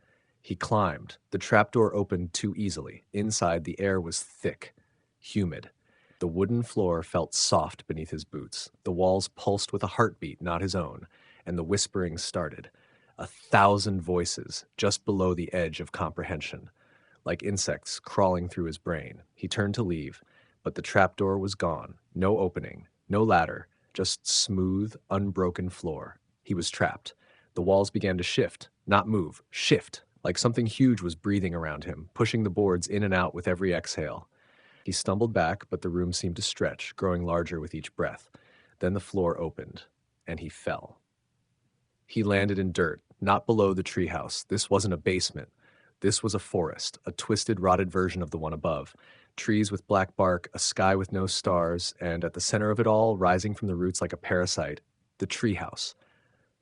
He climbed. The trapdoor opened too easily. Inside, the air was thick, humid. The wooden floor felt soft beneath his boots. The walls pulsed with a heartbeat not his own, and the whispering started. 1,000 voices just below the edge of comprehension, like insects crawling through his brain. He turned to leave, but the trapdoor was gone. No opening, no ladder, just smooth, unbroken floor. He was trapped. The walls began to shift, not move, shift, like something huge was breathing around him, pushing the boards in and out with every exhale. He stumbled back, but the room seemed to stretch, growing larger with each breath. Then the floor opened, and he fell. He landed in dirt, not below the treehouse. This wasn't a basement. This was a forest, a twisted, rotted version of the one above. Trees with black bark, a sky with no stars, and at the center of it all, rising from the roots like a parasite, the treehouse.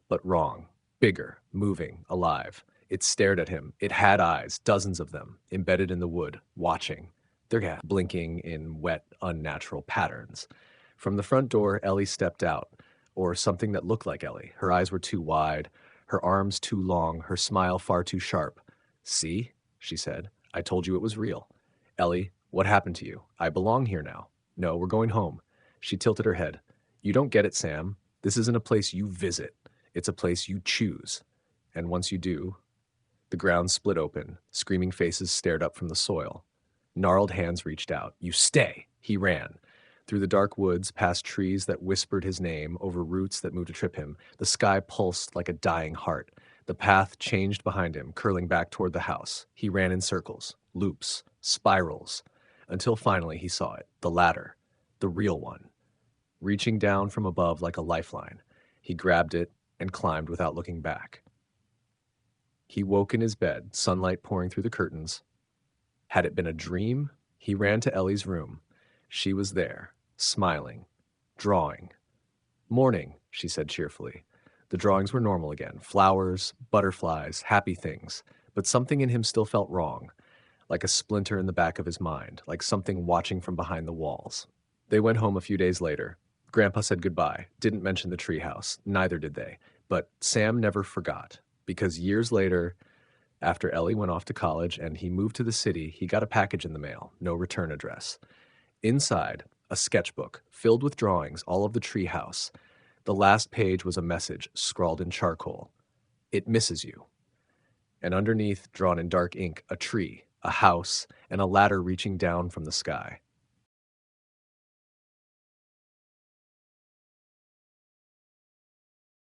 But wrong. Bigger, moving, alive. It stared at him. It had eyes, dozens of them, embedded in the wood, watching. They're blinking in wet, unnatural patterns. From the front door, Ellie stepped out, or something that looked like Ellie. Her eyes were too wide, her arms too long, her smile far too sharp. See, she said, I told you it was real. Ellie, what happened to you? I belong here now. No, we're going home. She tilted her head. You don't get it, Sam. This isn't a place you visit. It's a place you choose. And once you do, the ground split open. Screaming faces stared up from the soil. Gnarled hands reached out. You stay! He ran. Through the dark woods, past trees that whispered his name, over roots that moved to trip him. The sky pulsed like a dying heart. The path changed behind him, curling back toward the house. He ran in circles, loops, spirals, until finally he saw it. The ladder. The real one. Reaching down from above like a lifeline. He grabbed it and climbed without looking back. He woke in his bed, sunlight pouring through the curtains. Had it been a dream? He ran to Ellie's room. She was there, smiling, drawing. Morning, she said cheerfully. The drawings were normal again. Flowers, butterflies, happy things. But something in him still felt wrong, like a splinter in the back of his mind, like something watching from behind the walls. They went home a few days later. Grandpa said goodbye, didn't mention the treehouse. Neither did they. But Sam never forgot, because years later, after Ellie went off to college and he moved to the city, he got a package in the mail, no return address. Inside, a sketchbook filled with drawings, all of the treehouse. The last page was a message scrawled in charcoal. It misses you. And underneath, drawn in dark ink, a tree, a house, and a ladder reaching down from the sky.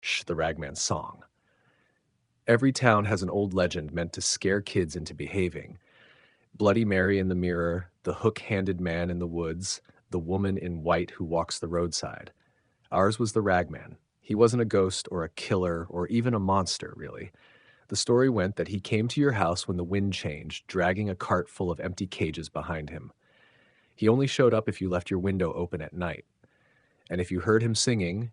Shh, the Ragman's song. Every town has an old legend meant to scare kids into behaving. Bloody Mary in the mirror, the hook-handed man in the woods, the woman in white who walks the roadside. Ours was the Ragman. He wasn't a ghost or a killer or even a monster, really. The story went that he came to your house when the wind changed, dragging a cart full of empty cages behind him. He only showed up if you left your window open at night. And if you heard him singing,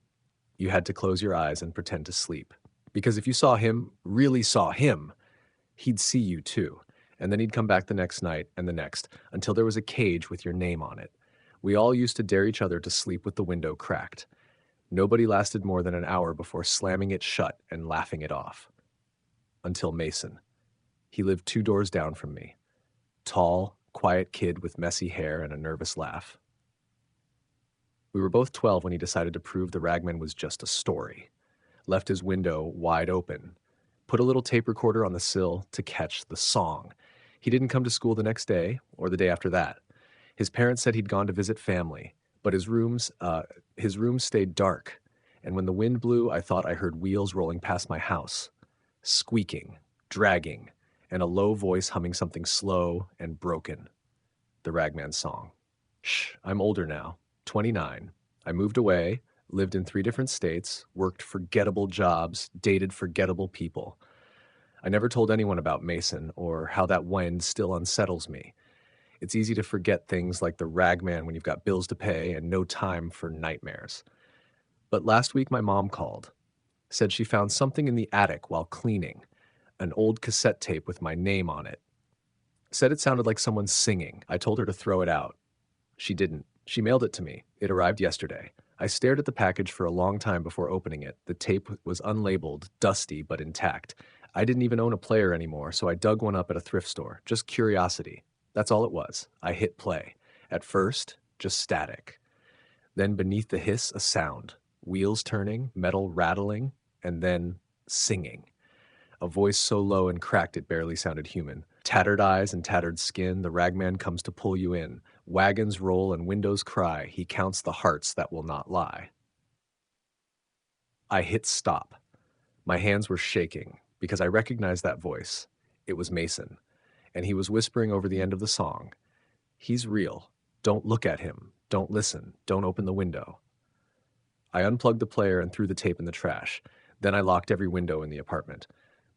you had to close your eyes and pretend to sleep. Because if you saw him, really saw him, he'd see you too. And then he'd come back the next night and the next, until there was a cage with your name on it. We all used to dare each other to sleep with the window cracked. Nobody lasted more than an hour before slamming it shut and laughing it off. Until Mason. He lived 2 doors down from me. Tall, quiet kid with messy hair and a nervous laugh. We were both 12 when he decided to prove the Ragman was just a story. Left his window wide open. Put a little tape recorder on the sill to catch the song. He didn't come to school the next day or the day after that. His parents said he'd gone to visit family, but his room stayed dark. And when the wind blew, I thought I heard wheels rolling past my house. Squeaking, dragging, and a low voice humming something slow and broken. The Ragman song. Shh, I'm older now, 29. I moved away, lived in 3 different states, worked forgettable jobs, dated forgettable people. I never told anyone about Mason or how that wind still unsettles me. It's easy to forget things like the ragman when you've got bills to pay and no time for nightmares. But last week my mom called, said she found something in the attic while cleaning, an old cassette tape with my name on it. Said it sounded like someone singing. I told her to throw it out. She didn't. She mailed it to me. It arrived yesterday. I stared at the package for a long time before opening it. The tape was unlabeled, dusty, but intact. I didn't even own a player anymore, so I dug one up at a thrift store. Just curiosity. That's all it was. I hit play. At first, just static. Then beneath the hiss, a sound. Wheels turning, metal rattling, and then singing. A voice so low and cracked it barely sounded human. Tattered eyes and tattered skin, the ragman comes to pull you in. Wagons roll and windows cry. He counts the hearts that will not lie. I hit stop. My hands were shaking because I recognized that voice. It was Mason, and he was whispering over the end of the song. He's real. Don't look at him. Don't listen. Don't open the window. I unplugged the player and threw the tape in the trash. Then I locked every window in the apartment.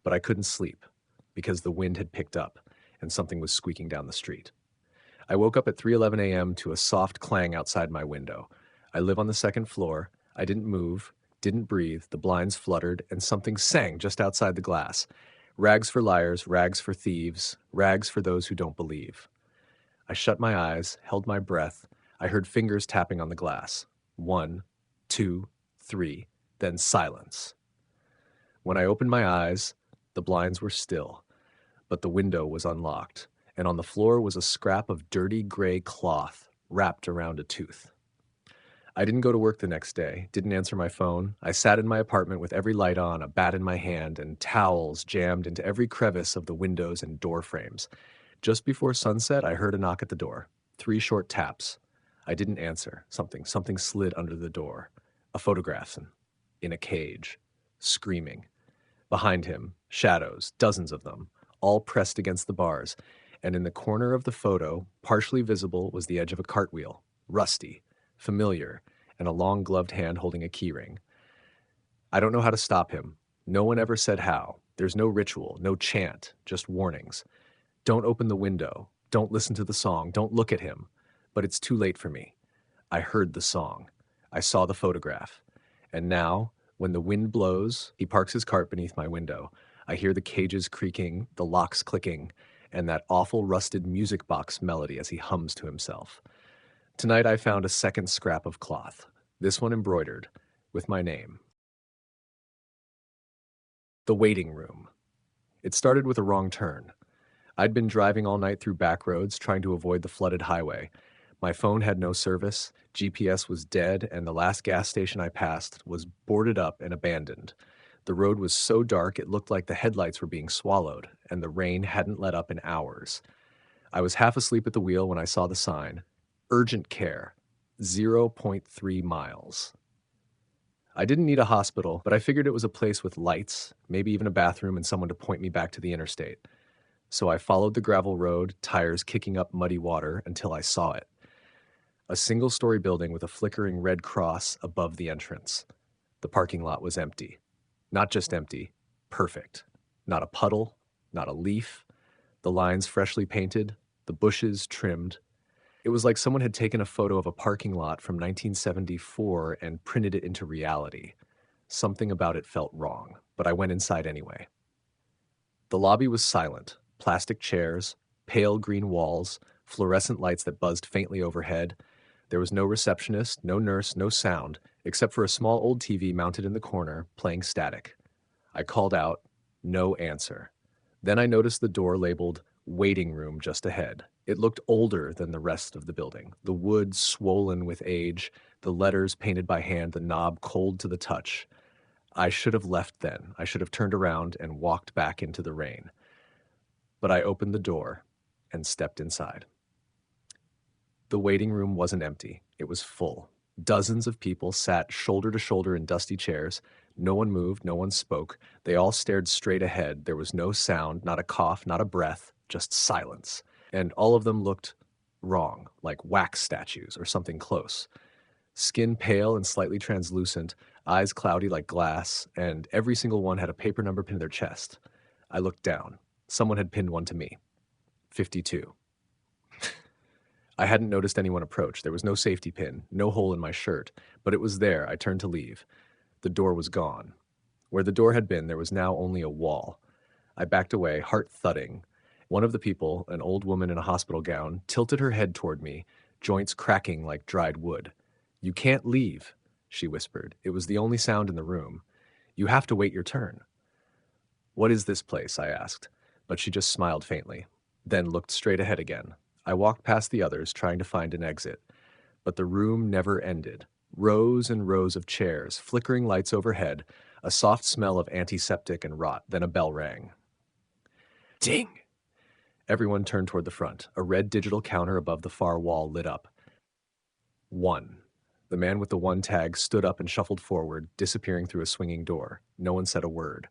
But I couldn't sleep because the wind had picked up and something was squeaking down the street. I woke up at 3:11 a.m. to a soft clang outside my window. I live on the second floor. I didn't move, didn't breathe. The blinds fluttered and something sang just outside the glass. Rags for liars, rags for thieves, rags for those who don't believe. I shut my eyes, held my breath. I heard fingers tapping on the glass. 1, 2, 3, then silence. When I opened my eyes, the blinds were still, but the window was unlocked, and on the floor was a scrap of dirty gray cloth wrapped around a tooth. I didn't go to work the next day, didn't answer my phone. I sat in my apartment with every light on, a bat in my hand, and towels jammed into every crevice of the windows and door frames. Just before sunset, I heard a knock at the door. 3 short taps. I didn't answer. Something slid under the door. A photograph in a cage, screaming. Behind him, shadows, dozens of them, all pressed against the bars, and in the corner of the photo, partially visible, was the edge of a cartwheel, rusty, familiar, and a long gloved hand holding a keyring. I don't know how to stop him. No one ever said how. There's no ritual, no chant, just warnings. Don't open the window. Don't listen to the song. Don't look at him. But it's too late for me. I heard the song. I saw the photograph. And now, when the wind blows, he parks his cart beneath my window. I hear the cages creaking, the locks clicking, and that awful rusted music box melody as he hums to himself. Tonight I found a second scrap of cloth, this one embroidered, with my name. The waiting room. It started with a wrong turn. I'd been driving all night through back roads, trying to avoid the flooded highway. My phone had no service, GPS was dead, and the last gas station I passed was boarded up and abandoned. The road was so dark it looked like the headlights were being swallowed, and the rain hadn't let up in hours. I was half asleep at the wheel when I saw the sign, Urgent Care, 0.3 miles. I didn't need a hospital, but I figured it was a place with lights, maybe even a bathroom and someone to point me back to the interstate. So I followed the gravel road, tires kicking up muddy water, until I saw it. A single-story building with a flickering red cross above the entrance. The parking lot was empty. Not just empty, perfect. Not a puddle, not a leaf. The lines freshly painted, the bushes trimmed. It was like someone had taken a photo of a parking lot from 1974 and printed it into reality. Something about it felt wrong, but I went inside anyway. The lobby was silent. Plastic chairs, pale green walls, fluorescent lights that buzzed faintly overhead. There was no receptionist, no nurse, no sound, except for a small old TV mounted in the corner, playing static. I called out, no answer. Then I noticed the door labeled waiting room just ahead. It looked older than the rest of the building, the wood swollen with age, the letters painted by hand, the knob cold to the touch. I should have left then. I should have turned around and walked back into the rain. But I opened the door and stepped inside. The waiting room wasn't empty. It was full. Dozens of people sat shoulder to shoulder in dusty chairs. No one moved, no one spoke. They all stared straight ahead. There was no sound, not a cough, not a breath, just silence. And all of them looked wrong, like wax statues or something close. Skin pale and slightly translucent, eyes cloudy like glass, and every single one had a paper number pinned to their chest. I looked down. Someone had pinned one to me. 52. I hadn't noticed anyone approach. There was no safety pin, no hole in my shirt, but it was there. I turned to leave. The door was gone. Where the door had been, there was now only a wall. I backed away, heart thudding. One of the people, an old woman in a hospital gown, tilted her head toward me, joints cracking like dried wood. "You can't leave," she whispered. It was the only sound in the room. "You have to wait your turn." "What is this place?" I asked, but she just smiled faintly, then looked straight ahead again. I walked past the others, trying to find an exit, but the room never ended. Rows and rows of chairs, flickering lights overhead, a soft smell of antiseptic and rot, then a bell rang. Ding! Everyone turned toward the front. A red digital counter above the far wall lit up. 1. The man with the 1 tag stood up and shuffled forward, disappearing through a swinging door. No one said a word.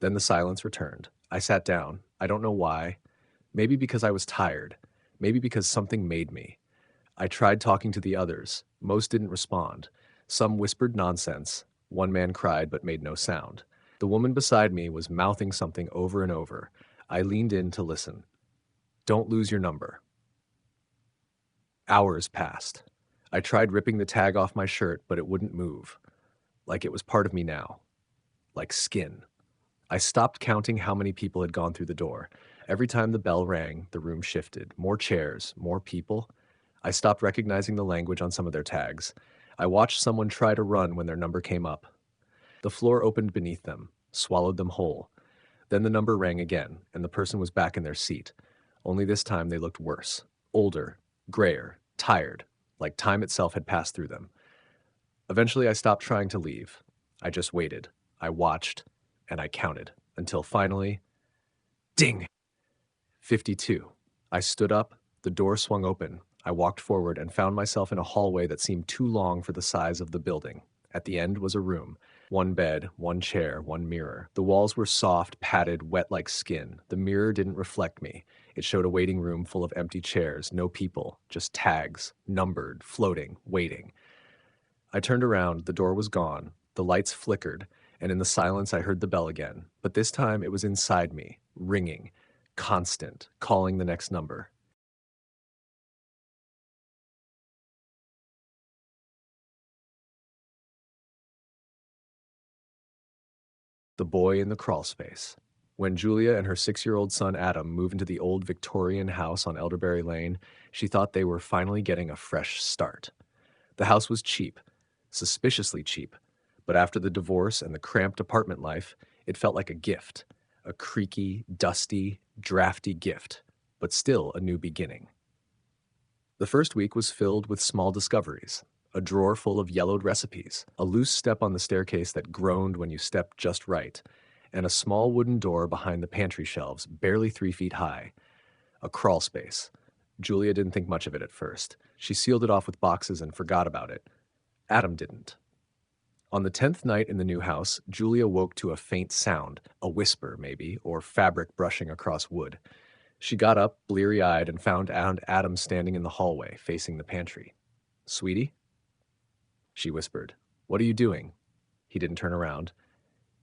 Then the silence returned. I sat down. I don't know why. Maybe because I was tired. Maybe because something made me. I tried talking to the others. Most didn't respond. Some whispered nonsense. One man cried but made no sound. The woman beside me was mouthing something over and over. I leaned in to listen. "Don't lose your number." Hours passed. I tried ripping the tag off my shirt, but it wouldn't move. Like it was part of me now. Like skin. I stopped counting how many people had gone through the door. Every time the bell rang, the room shifted. More chairs, more people. I stopped recognizing the language on some of their tags. I watched someone try to run when their number came up. The floor opened beneath them, swallowed them whole. Then the number rang again, and the person was back in their seat. Only this time they looked worse. Older, grayer, tired, like time itself had passed through them. Eventually I stopped trying to leave. I just waited. I watched, and I counted, until finally, ding! 52. I stood up, the door swung open. I walked forward and found myself in a hallway that seemed too long for the size of the building. At the end was a room. 1 bed, 1 chair, 1 mirror. The walls were soft, padded, wet like skin. The mirror didn't reflect me. It showed a waiting room full of empty chairs, no people, just tags, numbered, floating, waiting. I turned around, the door was gone, the lights flickered, and in the silence I heard the bell again. But this time it was inside me, ringing, constant, calling the next number. The boy in the crawlspace. When Julia and her 6-year-old son Adam moved into the old Victorian house on Elderberry Lane, she thought they were finally getting a fresh start. The house was cheap, suspiciously cheap, but after the divorce and the cramped apartment life, it felt like a gift, a creaky, dusty, drafty gift, but still a new beginning. The first week was filled with small discoveries. A drawer full of yellowed recipes, a loose step on the staircase that groaned when you stepped just right, and a small wooden door behind the pantry shelves, barely 3 feet high. A crawl space. Julia didn't think much of it at first. She sealed it off with boxes and forgot about it. Adam didn't. On the 10th night in the new house, Julia woke to a faint sound, a whisper maybe, or fabric brushing across wood. She got up, bleary-eyed, and found Adam standing in the hallway, facing the pantry. "Sweetie?" she whispered. "What are you doing?" He didn't turn around.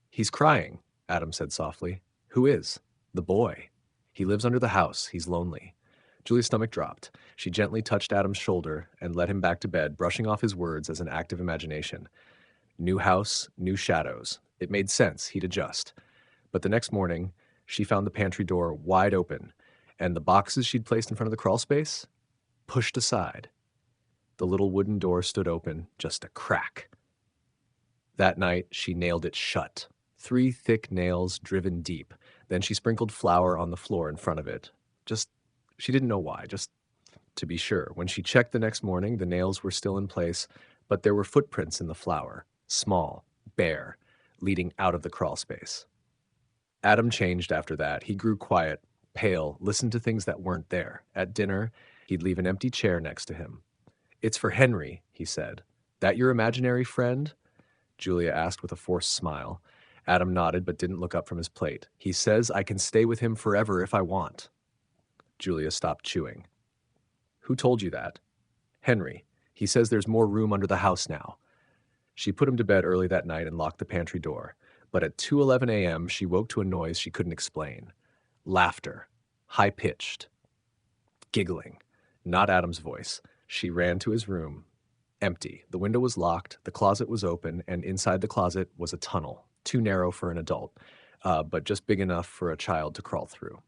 "He's crying," Adam said softly. "Who is?" "The boy. He lives under the house. He's lonely." Julia's stomach dropped. She gently touched Adam's shoulder and led him back to bed, brushing off his words as an act of imagination. New house, new shadows. It made sense. He'd adjust. But the next morning, she found the pantry door wide open, and the boxes she'd placed in front of the crawl space pushed aside. The little wooden door stood open, just a crack. That night, she nailed it shut. 3 thick nails driven deep. Then she sprinkled flour on the floor in front of it. She didn't know why, just to be sure. When she checked the next morning, the nails were still in place, but there were footprints in the flour, small, bare, leading out of the crawl space. Adam changed after that. He grew quiet, pale, listened to things that weren't there. At dinner, he'd leave an empty chair next to him. "It's for Henry," he said. "That your imaginary friend?" Julia asked with a forced smile. Adam nodded but didn't look up from his plate. "He says I can stay with him forever if I want." Julia stopped chewing. "Who told you that?" "Henry. He says there's more room under the house now." She put him to bed early that night and locked the pantry door. But at 2:11 a.m., she woke to a noise she couldn't explain. Laughter. High-pitched. Giggling. Not Adam's voice. She ran to his room. Empty. The window was locked, the closet was open, and inside the closet was a tunnel, too narrow for an adult, but just big enough for a child to crawl through.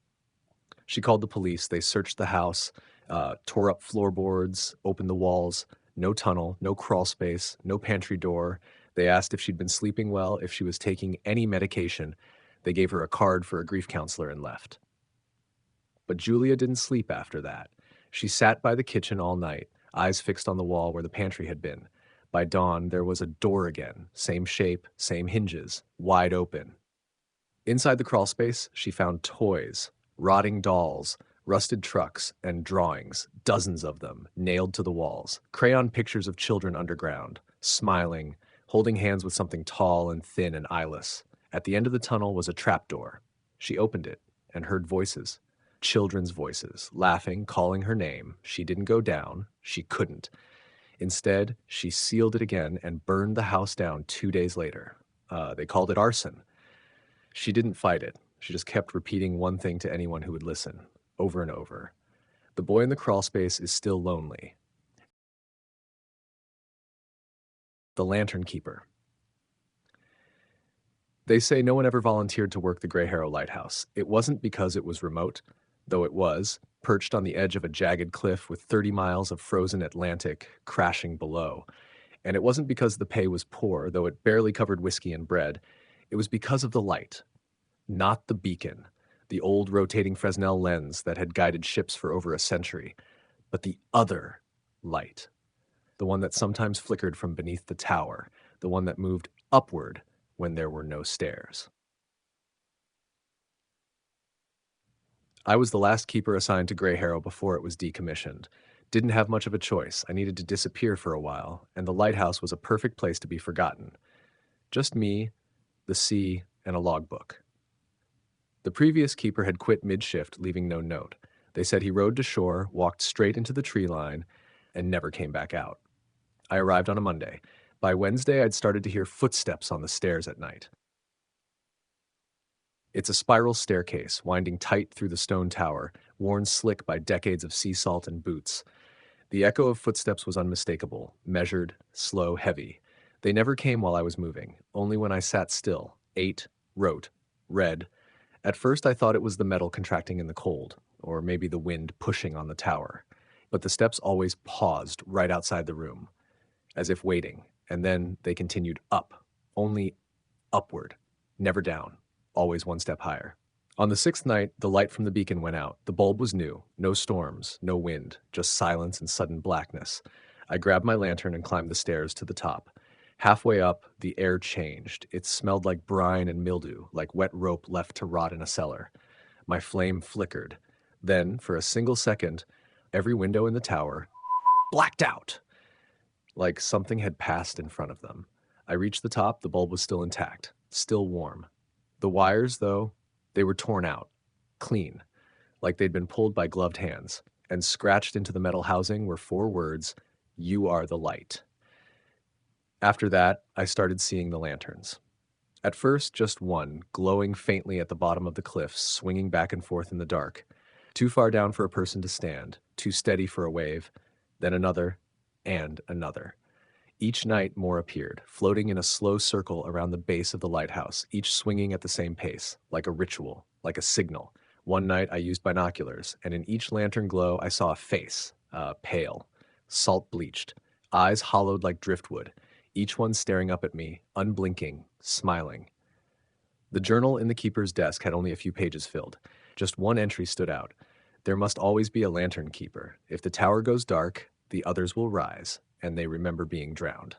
She called the police. They searched the house, tore up floorboards, opened the walls. No tunnel, no crawl space, no pantry door. They asked if she'd been sleeping well, if she was taking any medication. They gave her a card for a grief counselor and left. But Julia didn't sleep after that. She sat by the kitchen all night, eyes fixed on the wall where the pantry had been. By dawn, there was a door again, same shape, same hinges, wide open. Inside the crawl space, she found toys, rotting dolls, rusted trucks, and drawings, dozens of them, nailed to the walls. Crayon pictures of children underground, smiling, holding hands with something tall and thin and eyeless. At the end of the tunnel was a trapdoor. She opened it and heard voices. Children's voices, laughing, calling her name. She didn't go down. She couldn't. Instead, she sealed it again and burned the house down 2 days later. They called it arson. She didn't fight it. She just kept repeating one thing to anyone who would listen, over and over. The boy in the crawl space is still lonely. The Lantern Keeper. They say no one ever volunteered to work the Grey Harrow Lighthouse. It wasn't because it was remote, though it was, perched on the edge of a jagged cliff with 30 miles of frozen Atlantic crashing below. And it wasn't because the pay was poor, though it barely covered whiskey and bread. It was because of the light. Not the beacon, the old rotating Fresnel lens that had guided ships for over a century, but the other light. The one that sometimes flickered from beneath the tower, the one that moved upward when there were no stairs. I was the last keeper assigned to Grey Harrow before it was decommissioned. Didn't have much of a choice. I needed to disappear for a while, and the lighthouse was a perfect place to be forgotten. Just me, the sea, and a logbook. The previous keeper had quit mid-shift, leaving no note. They said he rowed to shore, walked straight into the tree line, and never came back out. I arrived on a Monday. By Wednesday, I'd started to hear footsteps on the stairs at night. It's a spiral staircase, winding tight through the stone tower, worn slick by decades of sea salt and boots. The echo of footsteps was unmistakable, measured, slow, heavy. They never came while I was moving, only when I sat still, ate, wrote, read. At first I thought it was the metal contracting in the cold, or maybe the wind pushing on the tower. But the steps always paused right outside the room, as if waiting, and then they continued up, only upward, never down, always one step higher. On the sixth night, the light from the beacon went out. The bulb was new, no storms, no wind, just silence and sudden blackness. I grabbed my lantern and climbed the stairs to the top. Halfway up, the air changed. It smelled like brine and mildew, like wet rope left to rot in a cellar. My flame flickered. Then, for a single second, every window in the tower blacked out, like something had passed in front of them. I reached the top. The bulb was still intact, still warm. The wires, though, they were torn out, clean, like they'd been pulled by gloved hands, and scratched into the metal housing were 4 words, "You are the light." After that, I started seeing the lanterns. At first, just one, glowing faintly at the bottom of the cliff, swinging back and forth in the dark. Too far down for a person to stand, too steady for a wave, then another, and another. Each night more appeared, floating in a slow circle around the base of the lighthouse, each swinging at the same pace, like a ritual, like a signal. One night I used binoculars, and in each lantern glow I saw a face, pale, salt-bleached, eyes hollowed like driftwood, each one staring up at me, unblinking, smiling. The journal in the keeper's desk had only a few pages filled. Just one entry stood out. There must always be a lantern keeper. If the tower goes dark, the others will rise, and they remember being drowned.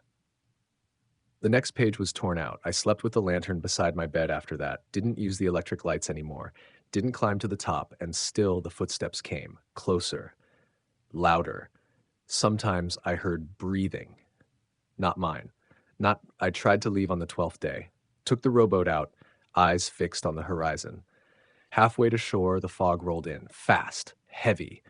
The next page was torn out. I slept with the lantern beside my bed after that, didn't use the electric lights anymore, didn't climb to the top, and still the footsteps came, closer, louder. Sometimes I heard breathing. Not mine. I tried to leave on the 12th day. Took the rowboat out, eyes fixed on the horizon. Halfway to shore, the fog rolled in, fast, heavy.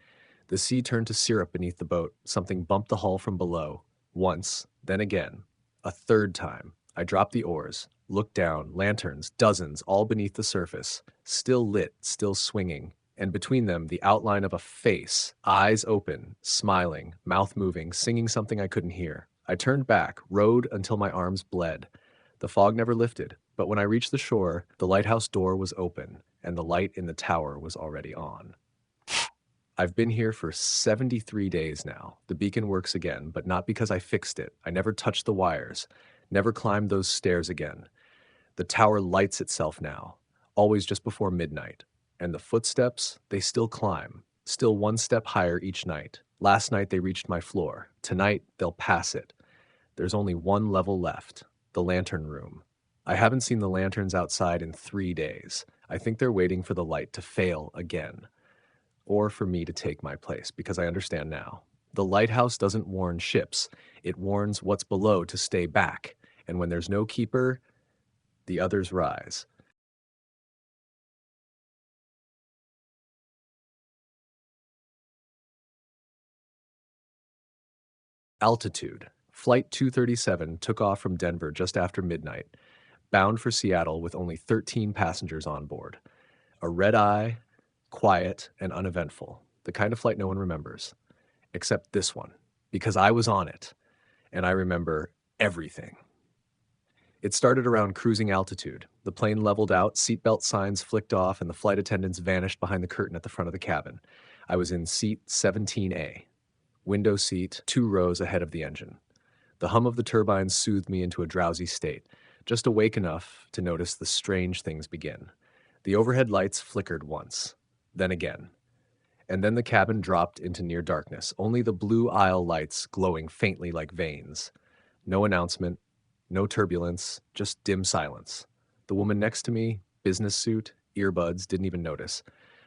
The sea turned to syrup beneath the boat. Something bumped the hull from below. Once, then again. A third time. I dropped the oars, looked down, lanterns, dozens, all beneath the surface, still lit, still swinging, and between them the outline of a face, eyes open, smiling, mouth moving, singing something I couldn't hear. I turned back, rowed until my arms bled. The fog never lifted, but when I reached the shore, the lighthouse door was open, and the light in the tower was already on. I've been here for 73 days now. The beacon works again, but not because I fixed it. I never touched the wires, never climbed those stairs again. The tower lights itself now, always just before midnight. And the footsteps, they still climb, still one step higher each night. Last night they reached my floor. Tonight they'll pass it. There's only one level left, the lantern room. I haven't seen the lanterns outside in 3 days. I think they're waiting for the light to fail again, or for me to take my place, because I understand now. The lighthouse doesn't warn ships, it warns what's below to stay back, and when there's no keeper, the others rise. Altitude. Flight 237 took off from Denver just after midnight, bound for Seattle with only 13 passengers on board. A red eye, quiet, and uneventful. The kind of flight no one remembers, except this one, because I was on it, and I remember everything. It started around cruising altitude. The plane leveled out, seatbelt signs flicked off, and the flight attendants vanished behind the curtain at the front of the cabin. I was in seat 17A, window seat 2 rows ahead of the engine. The hum of the turbines soothed me into a drowsy state, just awake enough to notice the strange things begin. The overhead lights flickered once, then again, and then the cabin dropped into near darkness, only the blue aisle lights glowing faintly like veins. No announcement, no turbulence, just dim silence. The woman next to me, business suit, earbuds, didn't even notice.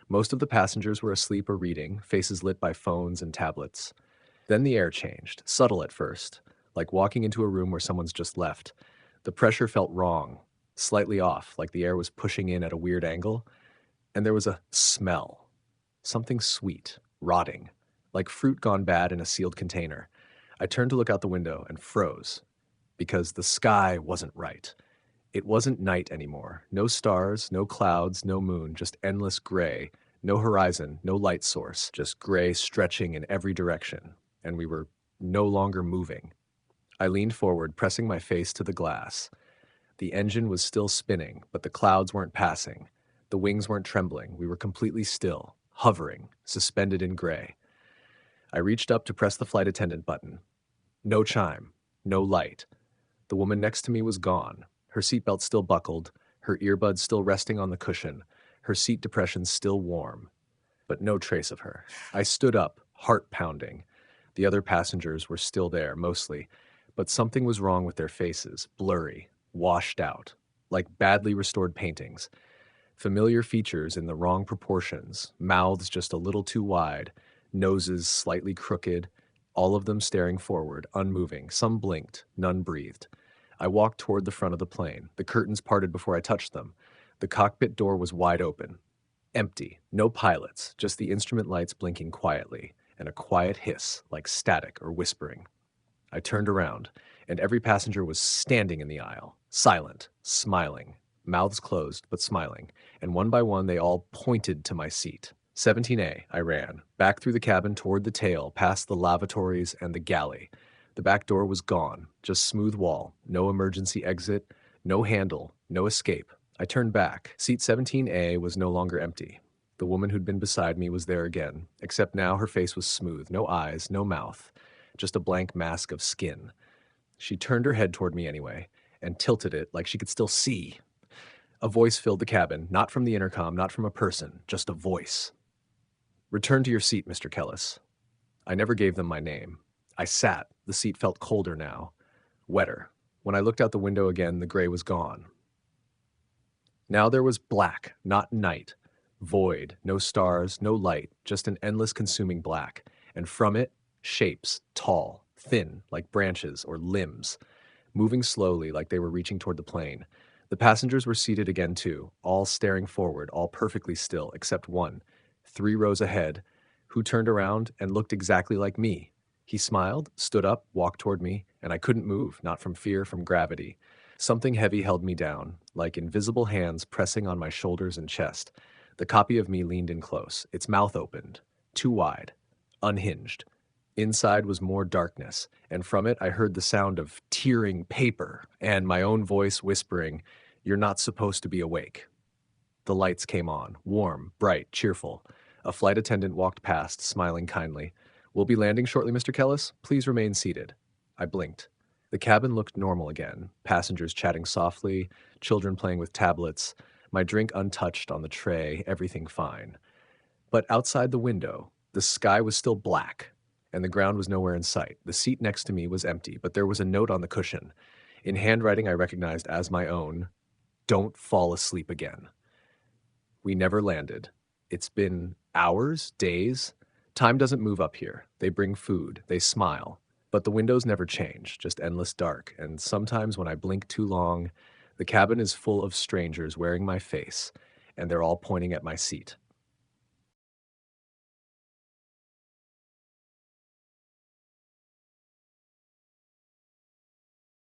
Most of the passengers were asleep or reading, faces lit by phones and tablets. Then the air changed, subtle at first, like walking into a room where someone's just left. The pressure felt wrong, slightly off, like the air was pushing in at a weird angle, and there was a smell. Something sweet, rotting, like fruit gone bad in a sealed container. I turned to look out the window and froze, because the sky wasn't right. It wasn't night anymore. No stars, no clouds, no moon, just endless gray. No horizon, no light source, just gray stretching in every direction. And we were no longer moving. I leaned forward, pressing my face to the glass. The engine was still spinning, but the clouds weren't passing. The wings weren't trembling. We were completely still, hovering, suspended in gray. I reached up to press the flight attendant button. No chime, no light. The woman next to me was gone, her seatbelt still buckled, her earbuds still resting on the cushion, her seat depression still warm, but no trace of her. I stood up, heart pounding. The other passengers were still there, mostly, but something was wrong with their faces, blurry, washed out, like badly restored paintings. Familiar features in the wrong proportions, mouths just a little too wide, noses slightly crooked, all of them staring forward, unmoving. Some blinked, none breathed. I walked toward the front of the plane. The curtains parted before I touched them. The cockpit door was wide open. Empty, no pilots, just the instrument lights blinking quietly, and a quiet hiss, like static or whispering. I turned around, and every passenger was standing in the aisle, silent, smiling, mouths closed but smiling, and one by one they all pointed to my seat. 17A, I ran, back through the cabin toward the tail, past the lavatories and the galley. The back door was gone, just smooth wall, no emergency exit, no handle, no escape. I turned back. Seat 17A was no longer empty. The woman who'd been beside me was there again, except now her face was smooth, no eyes, no mouth, just a blank mask of skin. She turned her head toward me anyway, and tilted it like she could still see. A voice filled the cabin, not from the intercom, not from a person, just a voice. "Return to your seat, Mr. Kellis." I never gave them my name. I sat. The seat felt colder now, wetter. When I looked out the window again, the gray was gone. Now there was black, not night. Void, no stars, no light, just an endless consuming black. And from it, shapes, tall, thin, like branches or limbs, moving slowly like they were reaching toward the plane. The passengers were seated again too, all staring forward, all perfectly still, except one, 3 rows ahead, who turned around and looked exactly like me. He smiled, stood up, walked toward me, and I couldn't move, not from fear, from gravity. Something heavy held me down, like invisible hands pressing on my shoulders and chest. The copy of me leaned in close, its mouth opened, too wide, unhinged. Inside was more darkness, and from it I heard the sound of tearing paper and my own voice whispering, "You're not supposed to be awake." The lights came on, warm, bright, cheerful. A flight attendant walked past, smiling kindly. "We'll be landing shortly, Mr. Kellis. Please remain seated." I blinked. The cabin looked normal again, passengers chatting softly, children playing with tablets, my drink untouched on the tray, everything fine. But outside the window, the sky was still black, and the ground was nowhere in sight. The seat next to me was empty, but there was a note on the cushion. In handwriting I recognized as my own, "Don't fall asleep again." We never landed. It's been hours, days. Time doesn't move up here. They bring food, they smile. But the windows never change, just endless dark. And sometimes when I blink too long, the cabin is full of strangers wearing my face, and they're all pointing at my seat.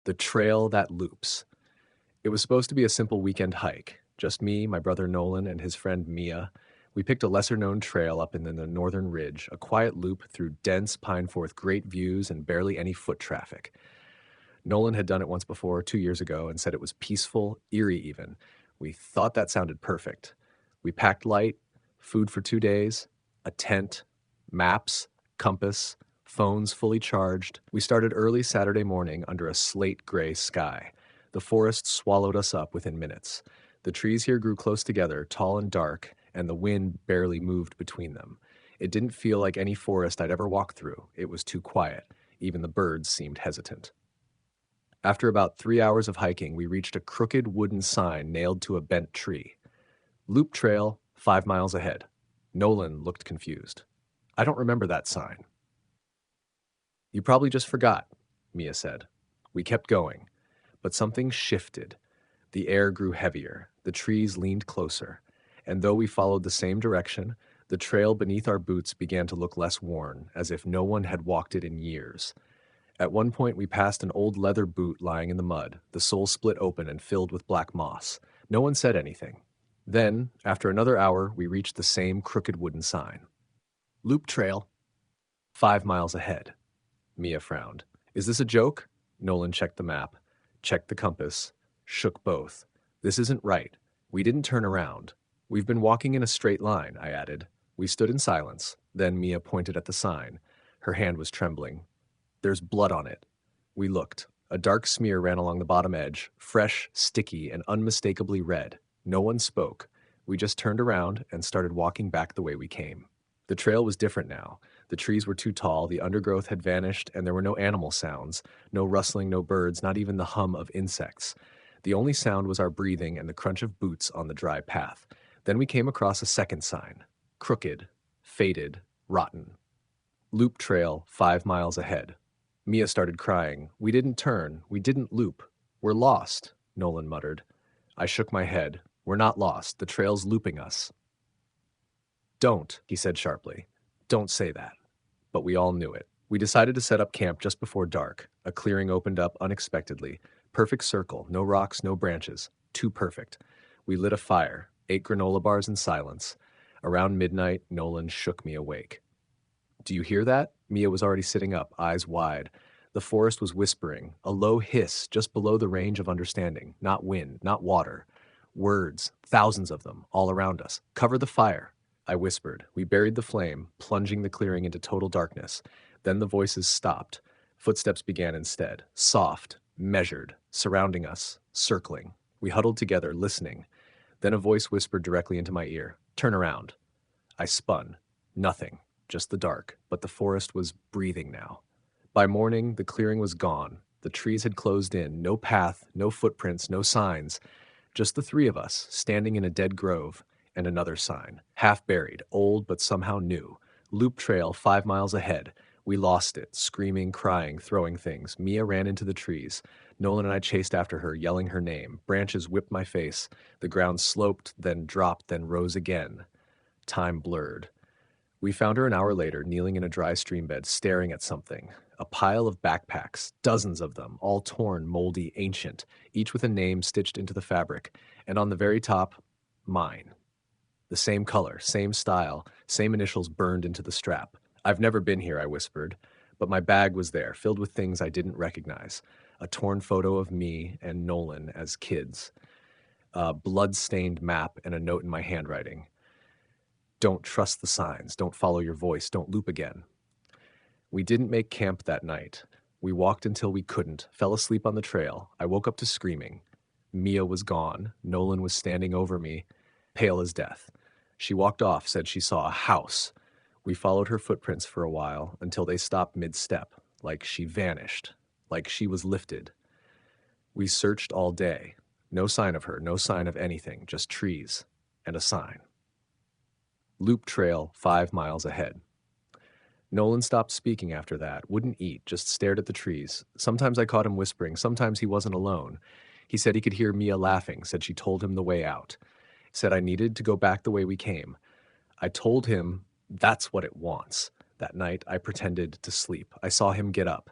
The trail that loops. It was supposed to be a simple weekend hike. Just me, my brother Nolan, and his friend Mia. We picked a lesser known trail up in the northern ridge, a quiet loop through dense pine forest, great views, and barely any foot traffic. Nolan had done it once before, 2 years ago, and said it was peaceful, eerie even. We thought that sounded perfect. We packed light, food for 2 days, a tent, maps, compass, phones fully charged. We started early Saturday morning under a slate gray sky. The forest swallowed us up within minutes. The trees here grew close together, tall and dark, and the wind barely moved between them. It didn't feel like any forest I'd ever walked through. It was too quiet. Even the birds seemed hesitant. After about 3 hours of hiking, we reached a crooked wooden sign nailed to a bent tree. "Loop trail, 5 miles ahead." Nolan looked confused. "I don't remember that sign." "You probably just forgot," Mia said. We kept going, but something shifted. The air grew heavier, the trees leaned closer, and though we followed the same direction, the trail beneath our boots began to look less worn, as if no one had walked it in years. At one point, we passed an old leather boot lying in the mud, the sole split open and filled with black moss. No one said anything. Then, after another hour, we reached the same crooked wooden sign. "Loop trail, 5 miles ahead." Mia frowned. "Is this a joke?" Nolan checked the map, checked the compass, shook both. "This isn't right. We didn't turn around. We've been walking in a straight line," I added. We stood in silence. Then Mia pointed at the sign. Her hand was trembling. "There's blood on it." We looked. A dark smear ran along the bottom edge, fresh, sticky, and unmistakably red. No one spoke. We just turned around and started walking back the way we came. The trail was different now. The trees were too tall, the undergrowth had vanished, and there were no animal sounds, no rustling, no birds, not even the hum of insects. The only sound was our breathing and the crunch of boots on the dry path. Then we came across a second sign. Crooked, faded, rotten. "Loop trail, 5 miles ahead." Mia started crying. "We didn't turn. We didn't loop. We're lost," Nolan muttered. I shook my head. "We're not lost. The trail's looping us." "Don't," he said sharply. "Don't say that." But we all knew it. We decided to set up camp just before dark. A clearing opened up unexpectedly. Perfect circle, no rocks, no branches. Too perfect. We lit a fire, ate granola bars in silence. Around midnight, Nolan shook me awake. "Do you hear that?" Mia was already sitting up, eyes wide. The forest was whispering, a low hiss just below the range of understanding. Not wind, not water. Words, thousands of them, all around us. "Cover the fire," I whispered. We buried the flame, plunging the clearing into total darkness. Then the voices stopped. Footsteps began instead, soft, measured, surrounding us, circling. We huddled together, listening. Then a voice whispered directly into my ear, "Turn around." I spun. Nothing, just the dark, but the forest was breathing now. By morning, the clearing was gone. The trees had closed in, no path, no footprints, no signs. Just the three of us, standing in a dead grove, and another sign, half buried, old but somehow new. "Loop trail, 5 miles ahead." We lost it, screaming, crying, throwing things. Mia ran into the trees. Nolan and I chased after her, yelling her name. Branches whipped my face. The ground sloped, then dropped, then rose again. Time blurred. We found her an hour later, kneeling in a dry stream bed, staring at something. A pile of backpacks, dozens of them, all torn, moldy, ancient, each with a name stitched into the fabric, and on the very top, mine. The same color, same style, same initials burned into the strap. "I've never been here," I whispered, but my bag was there, filled with things I didn't recognize. A torn photo of me and Nolan as kids, a blood-stained map, and a note in my handwriting. "Don't trust the signs, don't follow your voice, don't loop again." We didn't make camp that night. We walked until we couldn't, fell asleep on the trail. I woke up to screaming. Mia was gone. Nolan was standing over me, pale as death. She walked off, said she saw a house. We followed her footprints for a while until they stopped mid-step, like she vanished, like she was lifted. We searched all day. No sign of her, no sign of anything, just trees and a sign. Loop trail 5 miles ahead. Nolan stopped speaking after that, wouldn't eat, just stared at the trees. Sometimes I caught him whispering, sometimes he wasn't alone. He said he could hear Mia laughing, said she told him the way out. Said I needed to go back the way we came. I told him that's what it wants. That night, I pretended to sleep. I saw him get up,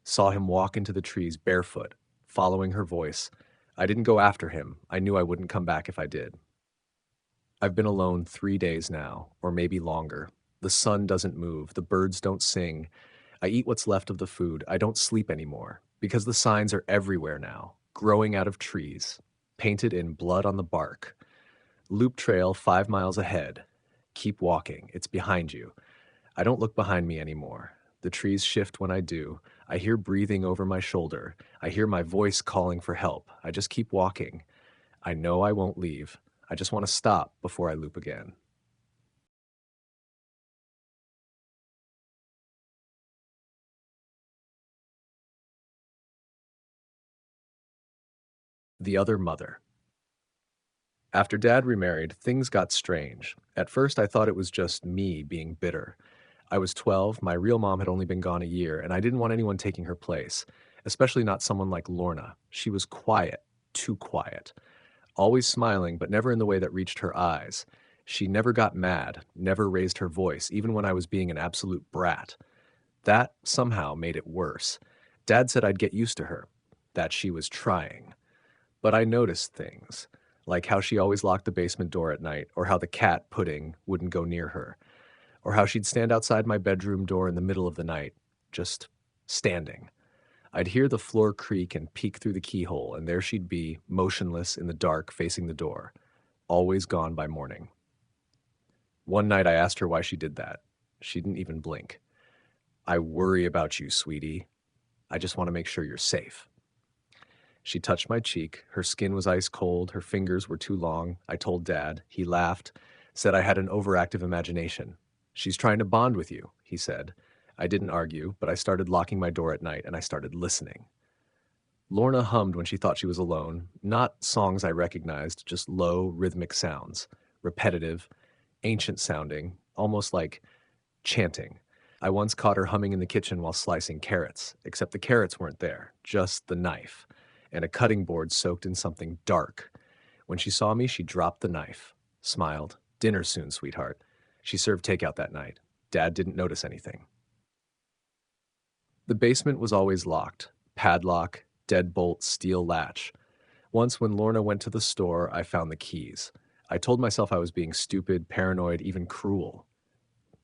saw him walk into the trees barefoot, following her voice. I didn't go after him. I knew I wouldn't come back if I did. I've been alone 3 days now, or maybe longer. The sun doesn't move. The birds don't sing. I eat what's left of the food. I don't sleep anymore, because the signs are everywhere now, growing out of trees, painted in blood on the bark. Loop trail 5 miles ahead. Keep walking. It's behind you. I don't look behind me anymore. The trees shift when I do. I hear breathing over my shoulder. I hear my voice calling for help. I just keep walking. I know I won't leave. I just want to stop before I loop again. The other mother. After Dad remarried, things got strange. At first, I thought it was just me being bitter. I was 12, my real mom had only been gone a year, and I didn't want anyone taking her place, especially not someone like Lorna. She was quiet, too quiet, always smiling, but never in the way that reached her eyes. She never got mad, never raised her voice, even when I was being an absolute brat. That somehow made it worse. Dad said I'd get used to her, that she was trying. But I noticed things, like how she always locked the basement door at night, or how the cat, Pudding, wouldn't go near her, or how she'd stand outside my bedroom door in the middle of the night, just standing. I'd hear the floor creak and peek through the keyhole, and there she'd be, motionless in the dark, facing the door, always gone by morning. One night I asked her why she did that. She didn't even blink. "I worry about you, sweetie. I just want to make sure you're safe." She touched my cheek. Her skin was ice cold. Her fingers were too long. I told Dad. He laughed, said I had an overactive imagination. "She's trying to bond with you," he said. I didn't argue, but I started locking my door at night and I started listening. Lorna hummed when she thought she was alone. Not songs I recognized, just low, rhythmic sounds. Repetitive, ancient sounding, almost like chanting. I once caught her humming in the kitchen while slicing carrots, except the carrots weren't there, just the knife, and a cutting board soaked in something dark. When she saw me, she dropped the knife, smiled. "Dinner soon, sweetheart." She served takeout that night. Dad didn't notice anything. The basement was always locked. Padlock, deadbolt, steel latch. Once when Lorna went to the store, I found the keys. I told myself I was being stupid, paranoid, even cruel.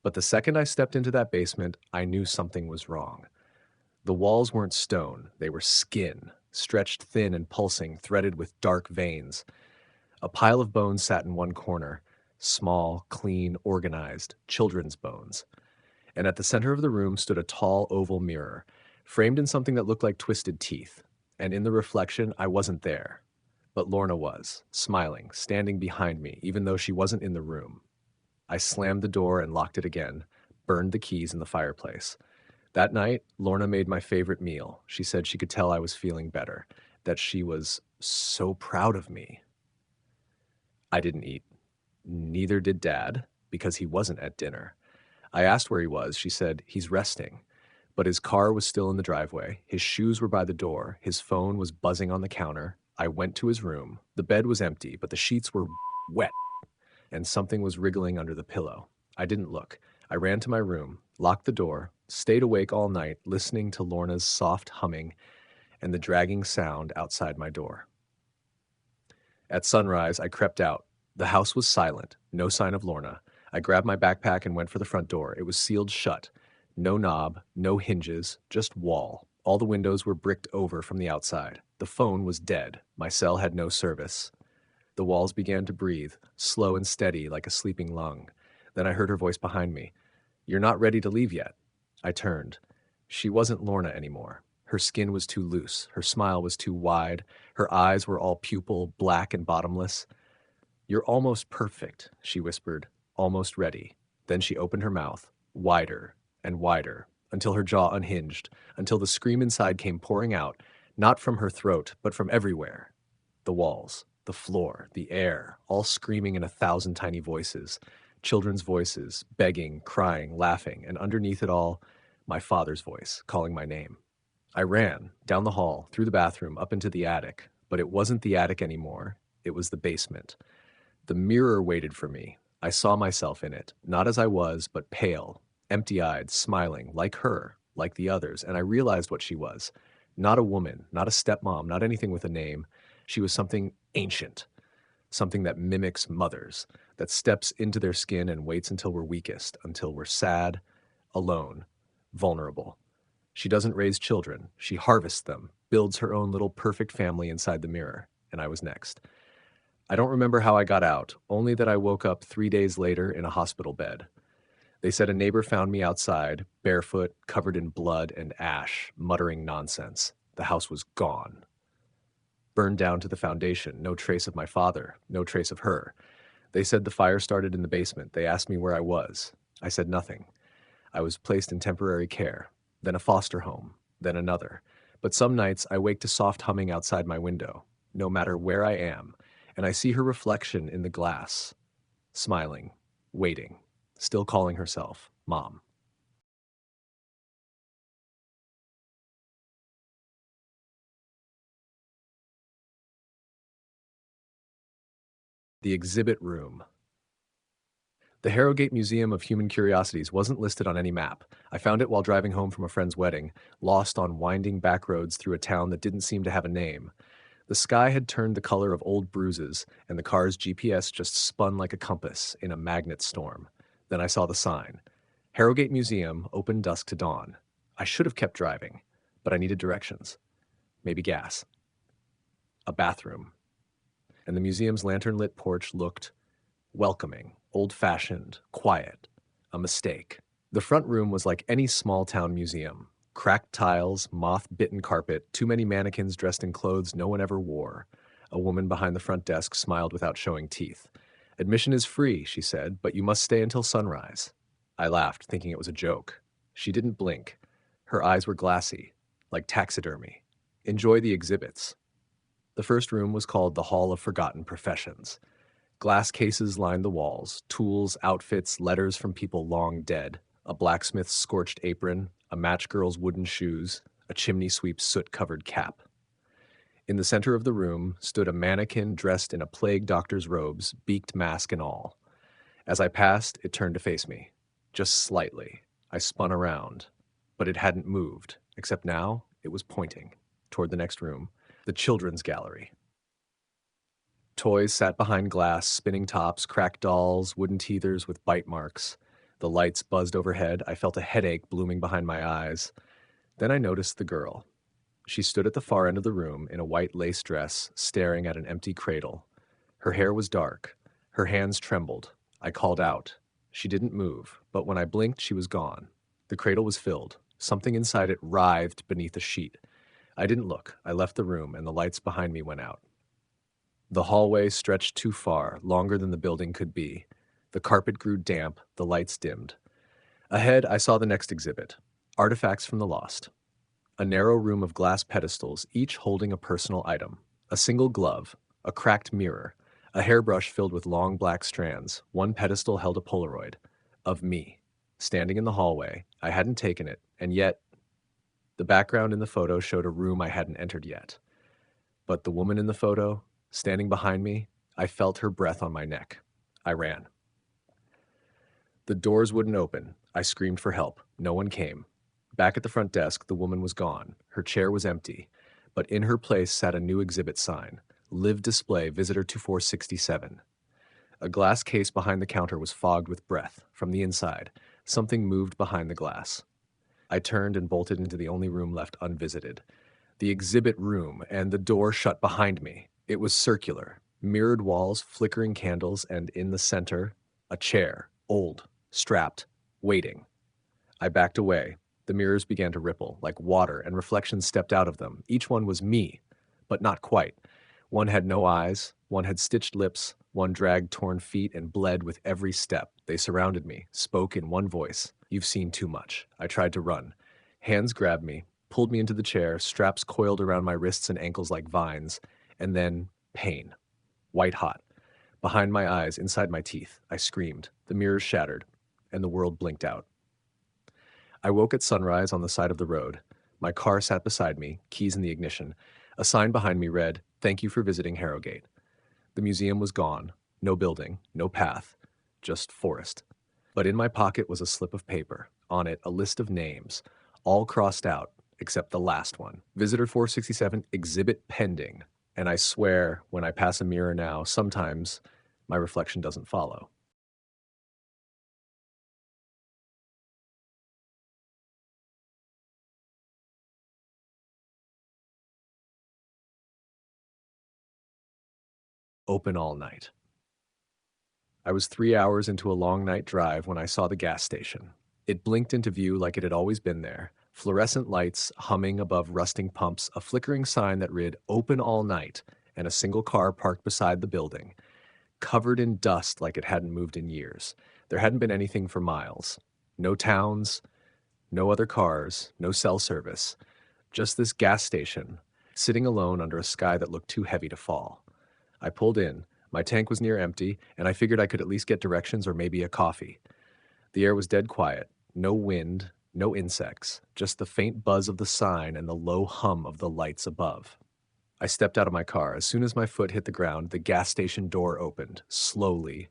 But the second I stepped into that basement, I knew something was wrong. The walls weren't stone, they were skin, stretched thin and pulsing, threaded with dark veins. A pile of bones sat in one corner, small, clean, organized, children's bones. And at the center of the room stood a tall oval mirror, framed in something that looked like twisted teeth. And in the reflection, I wasn't there. But Lorna was, smiling, standing behind me, even though she wasn't in the room. I slammed the door and locked it again, burned the keys in the fireplace. That night, Lorna made my favorite meal. She said she could tell I was feeling better, that she was so proud of me. I didn't eat. Neither did Dad, because he wasn't at dinner. I asked where he was. She said, "He's resting." But his car was still in the driveway. His shoes were by the door. His phone was buzzing on the counter. I went to his room. The bed was empty, but the sheets were wet, and something was wriggling under the pillow. I didn't look. I ran to my room, locked the door, stayed awake all night listening to Lorna's soft humming and the dragging sound outside my door. At sunrise, I crept out. The house was silent, no sign of Lorna. I grabbed my backpack and went for the front door. It was sealed shut. No knob, no hinges, just wall. All the windows were bricked over from the outside. The phone was dead. My cell had no service. The walls began to breathe, slow and steady like a sleeping lung. Then I heard her voice behind me. "You're not ready to leave yet." I turned. She wasn't Lorna anymore. Her skin was too loose. Her smile was too wide. Her eyes were all pupil, black and bottomless. "You're almost perfect," she whispered, "almost ready." Then she opened her mouth, wider and wider, until her jaw unhinged, until the scream inside came pouring out, not from her throat, but from everywhere. The walls, the floor, the air, all screaming in 1,000 tiny voices. Children's voices, begging, crying, laughing, and underneath it all, my father's voice, calling my name. I ran, down the hall, through the bathroom, up into the attic. But it wasn't the attic anymore. It was the basement. The mirror waited for me. I saw myself in it, not as I was, but pale, empty-eyed, smiling, like her, like the others, and I realized what she was. Not a woman, not a stepmom, not anything with a name. She was something ancient, something that mimics mothers, that steps into their skin and waits until we're weakest, until we're sad, alone, vulnerable. She doesn't raise children. She harvests them, builds her own little perfect family inside the mirror, and I was next. I don't remember how I got out, only that I woke up 3 days later in a hospital bed. They said a neighbor found me outside, barefoot, covered in blood and ash, muttering nonsense. The house was gone. Burned down to the foundation, no trace of my father, no trace of her. They said the fire started in the basement. They asked me where I was. I said nothing. I was placed in temporary care, then a foster home, then another. But some nights I wake to soft humming outside my window, no matter where I am, and I see her reflection in the glass, smiling, waiting, still calling herself Mom. The exhibit room. The Harrogate Museum of Human Curiosities wasn't listed on any map. I found it while driving home from a friend's wedding, lost on winding back roads through a town that didn't seem to have a name. The sky had turned the color of old bruises, and the car's GPS just spun like a compass in a magnet storm. Then I saw the sign. Harrogate Museum, open dusk to dawn. I should have kept driving, but I needed directions. Maybe gas. A bathroom. And the museum's lantern-lit porch looked welcoming, old-fashioned, quiet. A mistake. The front room was like any small-town museum. Cracked tiles, moth-bitten carpet, too many mannequins dressed in clothes no one ever wore. A woman behind the front desk smiled without showing teeth. "Admission is free," she said, "but you must stay until sunrise." I laughed, thinking it was a joke. She didn't blink. Her eyes were glassy, like taxidermy. "Enjoy the exhibits." The first room was called the Hall of Forgotten Professions. Glass cases lined the walls, tools, outfits, letters from people long dead, a blacksmith's scorched apron, a match girl's wooden shoes, a chimney sweep's soot-covered cap. In the center of the room stood a mannequin dressed in a plague doctor's robes, beaked mask and all. As I passed, it turned to face me. Just slightly. I spun around, but it hadn't moved, except now it was pointing toward the next room, the children's gallery. Toys sat behind glass, spinning tops, cracked dolls, wooden teethers with bite marks. The lights buzzed overhead. I felt a headache blooming behind my eyes. Then I noticed the girl. She stood at the far end of the room in a white lace dress, staring at an empty cradle. Her hair was dark. Her hands trembled. I called out. She didn't move, but when I blinked, she was gone. The cradle was filled. Something inside it writhed beneath a sheet. I didn't look. I left the room, and the lights behind me went out. The hallway stretched too far, longer than the building could be. The carpet grew damp, the lights dimmed. Ahead, I saw the next exhibit, artifacts from the lost. A narrow room of glass pedestals, each holding a personal item. A single glove, a cracked mirror, a hairbrush filled with long black strands. One pedestal held a Polaroid of me, standing in the hallway. I hadn't taken it, and yet the background in the photo showed a room I hadn't entered yet. But the woman in the photo, standing behind me, I felt her breath on my neck. I ran. The doors wouldn't open. I screamed for help. No one came. Back at the front desk, the woman was gone. Her chair was empty, but in her place sat a new exhibit sign: Live Display Visitor to 467. A glass case behind the counter was fogged with breath. From the inside, something moved behind the glass. I turned and bolted into the only room left unvisited. The exhibit room, and the door shut behind me. It was circular, mirrored walls, flickering candles, and in the center, a chair, old, strapped, waiting. I backed away. The mirrors began to ripple, like water, and reflections stepped out of them. Each one was me, but not quite. One had no eyes, one had stitched lips, one dragged torn feet and bled with every step. They surrounded me, spoke in one voice. You've seen too much. I tried to run. Hands grabbed me, pulled me into the chair, straps coiled around my wrists and ankles like vines, and then pain. White hot. Behind my eyes, inside my teeth, I screamed. The mirrors shattered, and the world blinked out. I woke at sunrise on the side of the road. My car sat beside me, keys in the ignition. A sign behind me read, "Thank you for visiting Harrogate." The museum was gone. No building, no path, just forest. But in my pocket was a slip of paper. On it, a list of names, all crossed out, except the last one. Visitor 467, exhibit pending. And I swear, when I pass a mirror now, sometimes my reflection doesn't follow. Open all night. I was 3 hours into a long night drive when I saw the gas station. It blinked into view like it had always been there. Fluorescent lights humming above rusting pumps, a flickering sign that read, "Open all night," and a single car parked beside the building, covered in dust like it hadn't moved in years. There hadn't been anything for miles. No towns, no other cars, no cell service. Just this gas station, sitting alone under a sky that looked too heavy to fall. I pulled in. My tank was near empty, and I figured I could at least get directions or maybe a coffee. The air was dead quiet. No wind, no insects, just the faint buzz of the sign and the low hum of the lights above. I stepped out of my car. As soon as my foot hit the ground, the gas station door opened, slowly,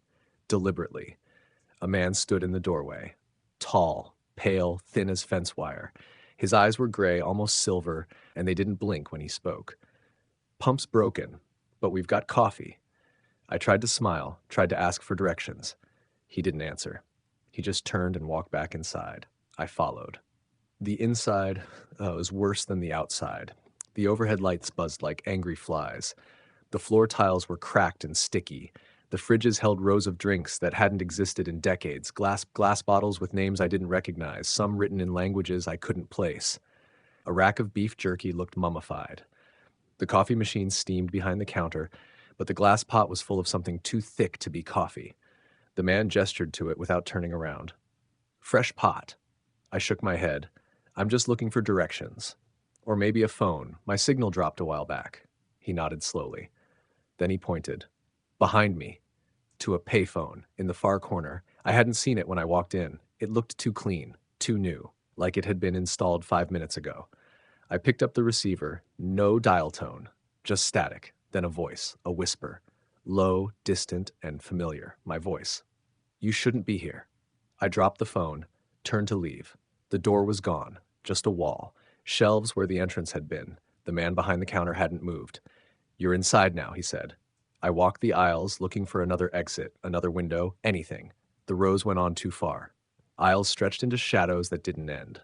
deliberately. A man stood in the doorway. Tall, pale, thin as fence wire. His eyes were gray, almost silver, and they didn't blink when he spoke. "Pump's broken, but we've got coffee." I tried to smile, tried to ask for directions. He didn't answer. He just turned and walked back inside. I followed. The inside was worse than the outside. The overhead lights buzzed like angry flies. The floor tiles were cracked and sticky. The fridges held rows of drinks that hadn't existed in decades, glass bottles with names I didn't recognize, some written in languages I couldn't place. A rack of beef jerky looked mummified. The coffee machine steamed behind the counter, but the glass pot was full of something too thick to be coffee. The man gestured to it without turning around. "Fresh pot." I shook my head. "I'm just looking for directions. Or maybe a phone. My signal dropped a while back." He nodded slowly. Then he pointed. Behind me. To a payphone, in the far corner. I hadn't seen it when I walked in. It looked too clean, too new, like it had been installed 5 minutes ago. I picked up the receiver. No dial tone. Just static. Then a voice, a whisper. Low, distant, and familiar. My voice. "You shouldn't be here." I dropped the phone, turned to leave. The door was gone. Just a wall. Shelves where the entrance had been. The man behind the counter hadn't moved. "You're inside now," he said. I walked the aisles, looking for another exit, another window, anything. The rows went on too far. Aisles stretched into shadows that didn't end.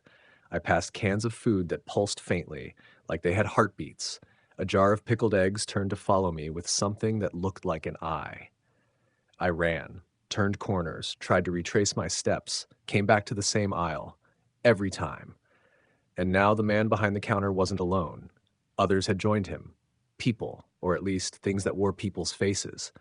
I passed cans of food that pulsed faintly, like they had heartbeats. A jar of pickled eggs turned to follow me with something that looked like an eye. I ran, turned corners, tried to retrace my steps, came back to the same aisle. Every time. And now the man behind the counter wasn't alone. Others had joined him. People, or at least things that wore people's faces.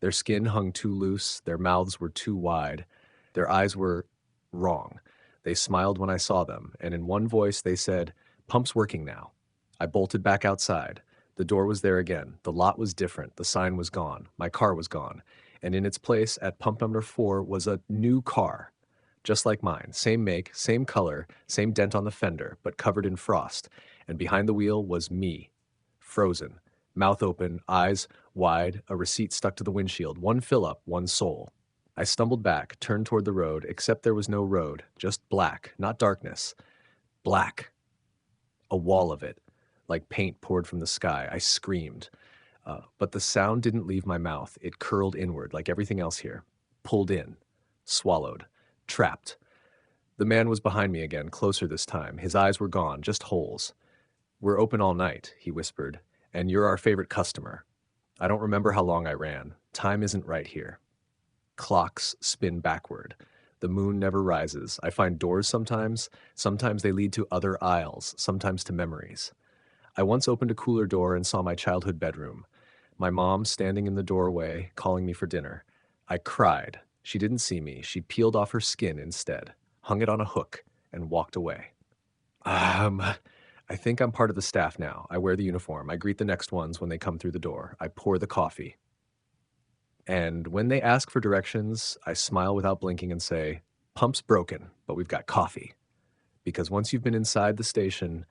Their skin hung too loose, their mouths were too wide, their eyes were wrong. They smiled when I saw them, and in one voice they said, "Pump's working now." I bolted back outside. The door was there again. The lot was different. The sign was gone. My car was gone. And in its place, at pump number 4, was a new car. Just like mine. Same make, same color, same dent on the fender, but covered in frost. And behind the wheel was me. Frozen. Mouth open, eyes wide, a receipt stuck to the windshield. One fill-up, one soul. I stumbled back, turned toward the road, except there was no road, just black, not darkness. Black. A wall of it, like paint poured from the sky. I screamed. But the sound didn't leave my mouth. It curled inward, like everything else here. Pulled in. Swallowed. Trapped. The man was behind me again, closer this time. His eyes were gone, just holes. "We're open all night," he whispered, "and you're our favorite customer." I don't remember how long I ran. Time isn't right here. Clocks spin backward. The moon never rises. I find doors sometimes. Sometimes they lead to other aisles, sometimes to memories. I once opened a cooler door and saw my childhood bedroom. My mom standing in the doorway, calling me for dinner. I cried. She didn't see me. She peeled off her skin instead, hung it on a hook, and walked away. Um, I think I'm part of the staff now. I wear the uniform. I greet the next ones when they come through the door. I pour the coffee. And when they ask for directions, I smile without blinking and say, "Pump's broken, but we've got coffee." Because once you've been inside the station,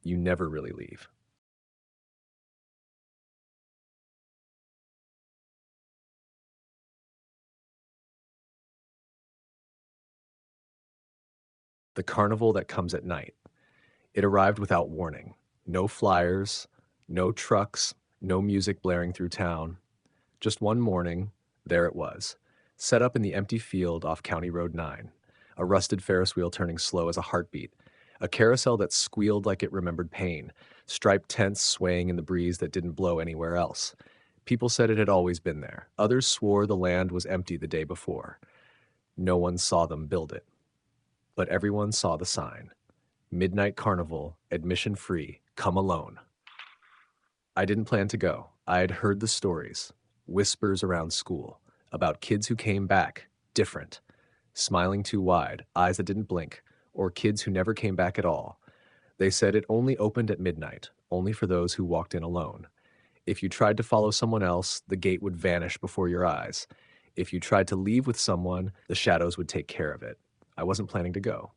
you never really leave. The carnival that comes at night. It arrived without warning. No flyers, no trucks, no music blaring through town. Just one morning, there it was, set up in the empty field off County Road 9, a rusted Ferris wheel turning slow as a heartbeat, a carousel that squealed like it remembered pain, striped tents swaying in the breeze that didn't blow anywhere else. People said it had always been there. Others swore the land was empty the day before. No one saw them build it. But everyone saw the sign. Midnight Carnival, admission free, come alone. I didn't plan to go. I had heard the stories, whispers around school, about kids who came back, different, smiling too wide, eyes that didn't blink, or kids who never came back at all. They said it only opened at midnight, only for those who walked in alone. If you tried to follow someone else, the gate would vanish before your eyes. If you tried to leave with someone, the shadows would take care of it. I wasn't planning to go.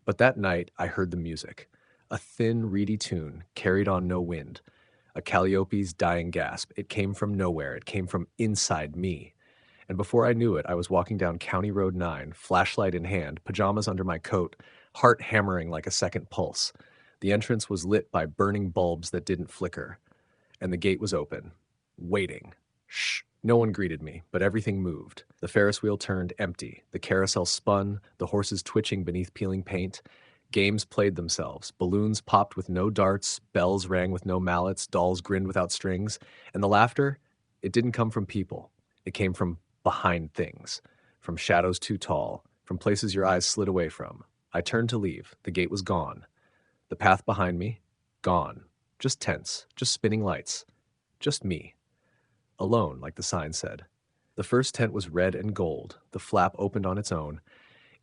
But that night, I heard the music. A thin, reedy tune, carried on no wind. A Calliope's dying gasp. It came from nowhere. It came from inside me. And before I knew it, I was walking down County Road 9, flashlight in hand, pajamas under my coat, heart hammering like a second pulse. The entrance was lit by burning bulbs that didn't flicker. And the gate was open. Waiting. Shh. No one greeted me, but everything moved. The Ferris wheel turned empty. The carousel spun, the horses twitching beneath peeling paint. Games played themselves. Balloons popped with no darts, bells rang with no mallets, dolls grinned without strings. And the laughter, it didn't come from people. It came from behind things, from shadows too tall, from places your eyes slid away from. I turned to leave. The gate was gone. The path behind me, gone. Just tents, just spinning lights. Just me. Alone, like the sign said. The first tent was red and gold. The flap opened on its own.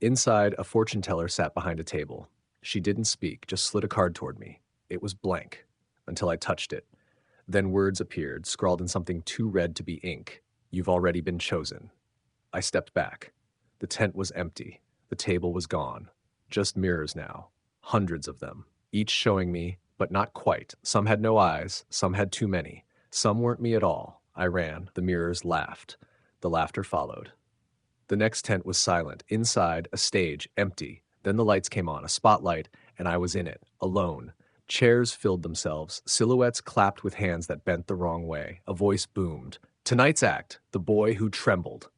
Inside, a fortune teller sat behind a table. She didn't speak, just slid a card toward me. It was blank, until I touched it. Then words appeared, scrawled in something too red to be ink. "You've already been chosen." I stepped back. The tent was empty. The table was gone. Just mirrors now. Hundreds of them. Each showing me, but not quite. Some had no eyes. Some had too many. Some weren't me at all. I ran. The mirrors laughed. The laughter followed. The next tent was silent. Inside, a stage, empty. Then the lights came on, a spotlight, and I was in it, alone. Chairs filled themselves. Silhouettes clapped with hands that bent the wrong way. A voice boomed. "Tonight's act, The Boy Who Trembled."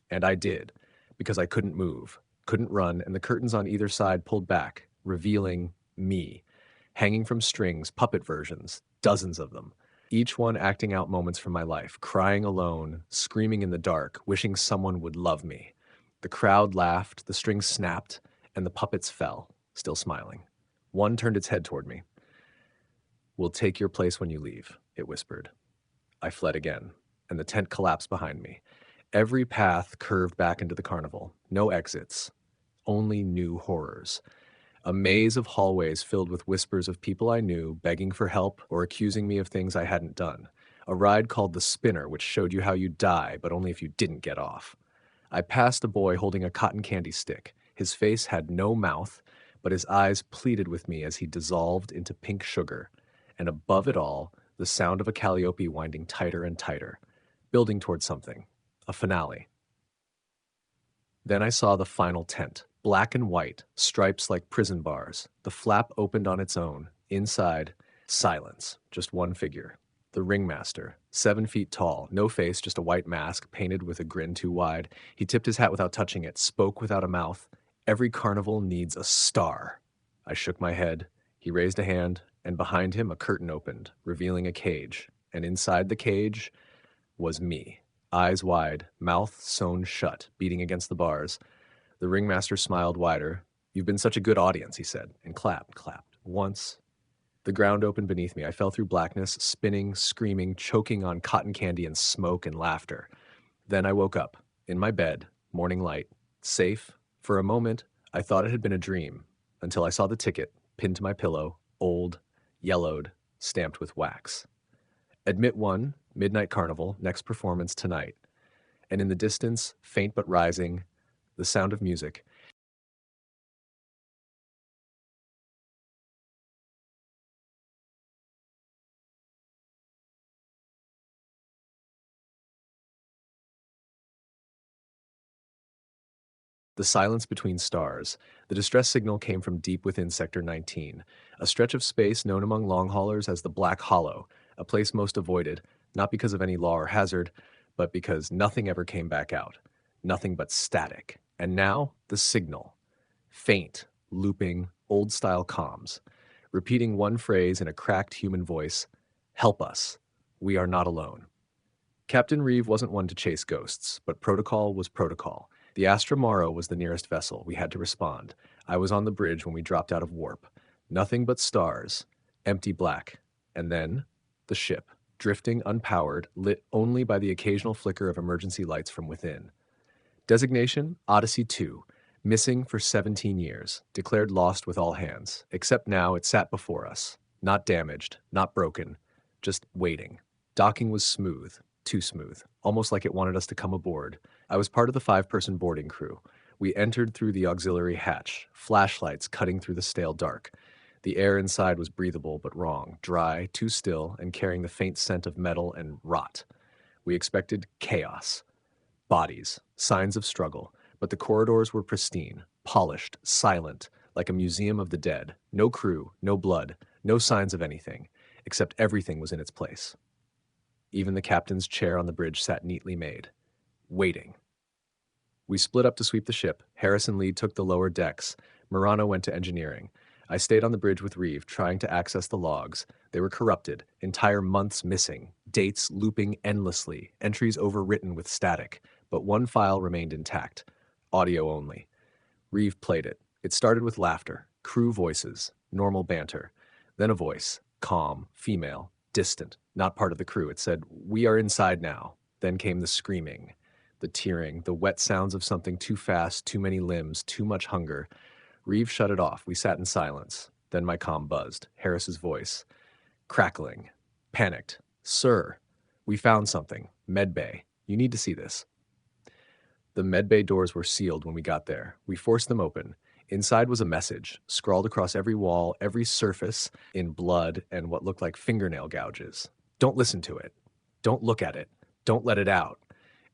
And I did, because I couldn't move, couldn't run, and the curtains on either side pulled back, revealing me, hanging from strings, puppet versions, dozens of them. Each one acting out moments from my life, crying alone, screaming in the dark, wishing someone would love me. The crowd laughed, the strings snapped, and the puppets fell, still smiling. One turned its head toward me. "We'll take your place when you leave," it whispered. I fled again, and the tent collapsed behind me. Every path curved back into the carnival. No exits, only new horrors. A maze of hallways filled with whispers of people I knew, begging for help or accusing me of things I hadn't done. A ride called the Spinner, which showed you how you die, but only if you didn't get off. I passed a boy holding a cotton candy stick. His face had no mouth, but his eyes pleaded with me as he dissolved into pink sugar. And above it all, the sound of a Calliope winding tighter and tighter, building toward something. A finale. Then I saw the final tent, black and white, stripes like prison bars. The flap opened on its own. Inside, silence, just one figure. The ringmaster, 7 feet tall, no face, just a white mask painted with a grin too wide. He tipped his hat without touching it, spoke without a mouth. Every carnival needs a star. I shook my head. He raised a hand, and behind him a curtain opened, revealing a cage. And inside the cage was me, eyes wide, mouth sewn shut, beating against the bars. The ringmaster smiled wider. "You've been such a good audience," he said, and clapped. Once. The ground opened beneath me. I fell through blackness, spinning, screaming, choking on cotton candy and smoke and laughter. Then I woke up, in my bed, morning light, safe. For a moment, I thought it had been a dream, until I saw the ticket, pinned to my pillow, old, yellowed, stamped with wax. Admit 1, Midnight Carnival, next performance tonight. And in the distance, faint but rising, the sound of music. The silence between stars. The distress signal came from deep within Sector 19, a stretch of space known among long haulers as the Black Hollow, a place most avoided, not because of any law or hazard, but because nothing ever came back out. Nothing but static. And now, the signal. Faint, looping, old-style comms, repeating one phrase in a cracked human voice: "Help us. We are not alone." Captain Reeve wasn't one to chase ghosts, but protocol was protocol. The Astra Morrow was the nearest vessel. We had to respond. I was on the bridge when we dropped out of warp. Nothing but stars. Empty black. And then, the ship, drifting unpowered, lit only by the occasional flicker of emergency lights from within. Designation, Odyssey 2. Missing for 17 years. Declared lost with all hands. Except now it sat before us. Not damaged, not broken. Just waiting. Docking was smooth. Too smooth. Almost like it wanted us to come aboard. I was part of the 5-person boarding crew. We entered through the auxiliary hatch, flashlights cutting through the stale dark. The air inside was breathable but wrong, dry, too still, and carrying the faint scent of metal and rot. We expected chaos. Bodies, signs of struggle, but the corridors were pristine, polished, silent, like a museum of the dead. No crew, no blood, no signs of anything, except everything was in its place. Even the captain's chair on the bridge sat neatly made, waiting. We split up to sweep the ship. Harris and Lee took the lower decks. Murano went to engineering. I stayed on the bridge with Reeve, trying to access the logs. They were corrupted, entire months missing, dates looping endlessly, entries overwritten with static. But one file remained intact, audio only. Reeve played it. It started with laughter, crew voices, normal banter. Then a voice, calm, female, distant, not part of the crew. It said, "We are inside now." Then came the screaming, the tearing, the wet sounds of something too fast, too many limbs, too much hunger. Reeve shut it off. We sat in silence. Then my comm buzzed. Harris's voice. Crackling. Panicked. "Sir, we found something. Medbay. You need to see this." The medbay doors were sealed when we got there. We forced them open. Inside was a message, scrawled across every wall, every surface, in blood and what looked like fingernail gouges. "Don't listen to it. Don't look at it. Don't let it out."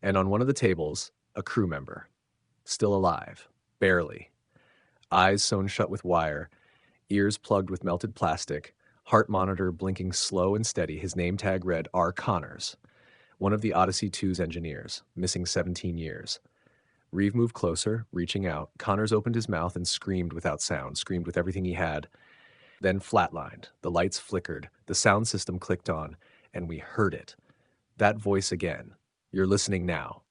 And on one of the tables, a crew member. Still alive. Barely. Eyes sewn shut with wire, ears plugged with melted plastic, heart monitor blinking slow and steady. His name tag read R. Connors, one of the Odyssey 2's engineers, missing 17 years. Reeve moved closer, reaching out. Connors opened his mouth and screamed without sound, screamed with everything he had. Then flatlined. The lights flickered. The sound system clicked on, and we heard it. That voice again. "You're listening now."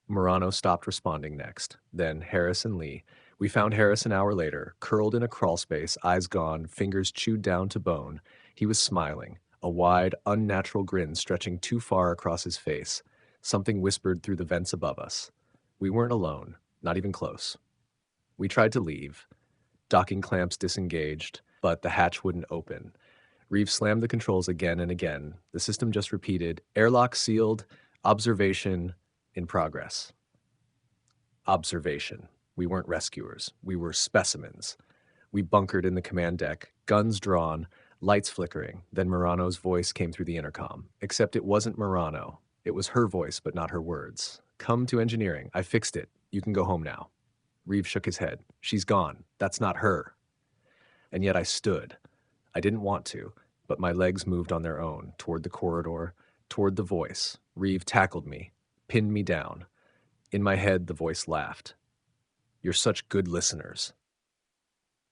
Murano stopped responding next. Then Harris and Lee. We found Harris an hour later, curled in a crawl space, eyes gone, fingers chewed down to bone. He was smiling, a wide, unnatural grin stretching too far across his face. Something whispered through the vents above us. We weren't alone, not even close. We tried to leave. Docking clamps disengaged, but the hatch wouldn't open. Reeve slammed the controls again and again. The system just repeated, "Airlock sealed, observation in progress." Observation. We weren't rescuers. We were specimens. We bunkered in the command deck, guns drawn, lights flickering. Then Murano's voice came through the intercom. Except it wasn't Murano. It was her voice, but not her words. Come to engineering. I fixed it. You can go home now. Reeve shook his head. She's gone. That's not her. And yet I stood. I didn't want to, but my legs moved on their own, toward the corridor, toward the voice. Reeve tackled me, pinned me down. In my head, the voice laughed. You're such good listeners.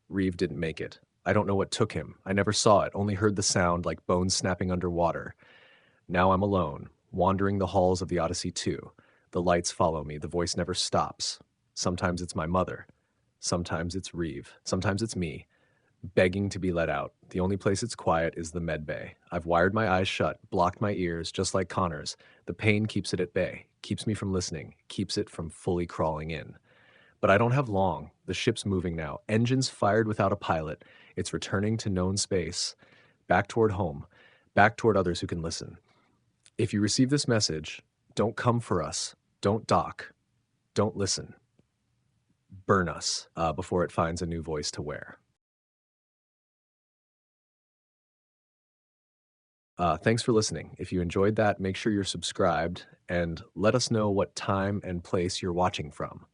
Reeve didn't make it. I don't know what took him. I never saw it, only heard the sound like bones snapping underwater. Now I'm alone, wandering the halls of the Odyssey 2. The lights follow me, the voice never stops. Sometimes it's my mother. Sometimes it's Reeve. Sometimes it's me, begging to be let out. The only place it's quiet is the med bay. I've wired my eyes shut, blocked my ears, just like Connor's. The pain keeps it at bay, keeps me from listening, keeps it from fully crawling in. But I don't have long. The ship's moving now. Engines fired without a pilot. It's returning to known space. Back toward home. Back toward others who can listen. If you receive this message, don't come for us. Don't dock. Don't listen. Burn us before it finds a new voice to wear. Thanks for listening. If you enjoyed that, make sure you're subscribed and let us know what time and place you're watching from.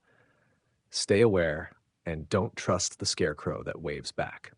Stay aware and don't trust the scarecrow that waves back.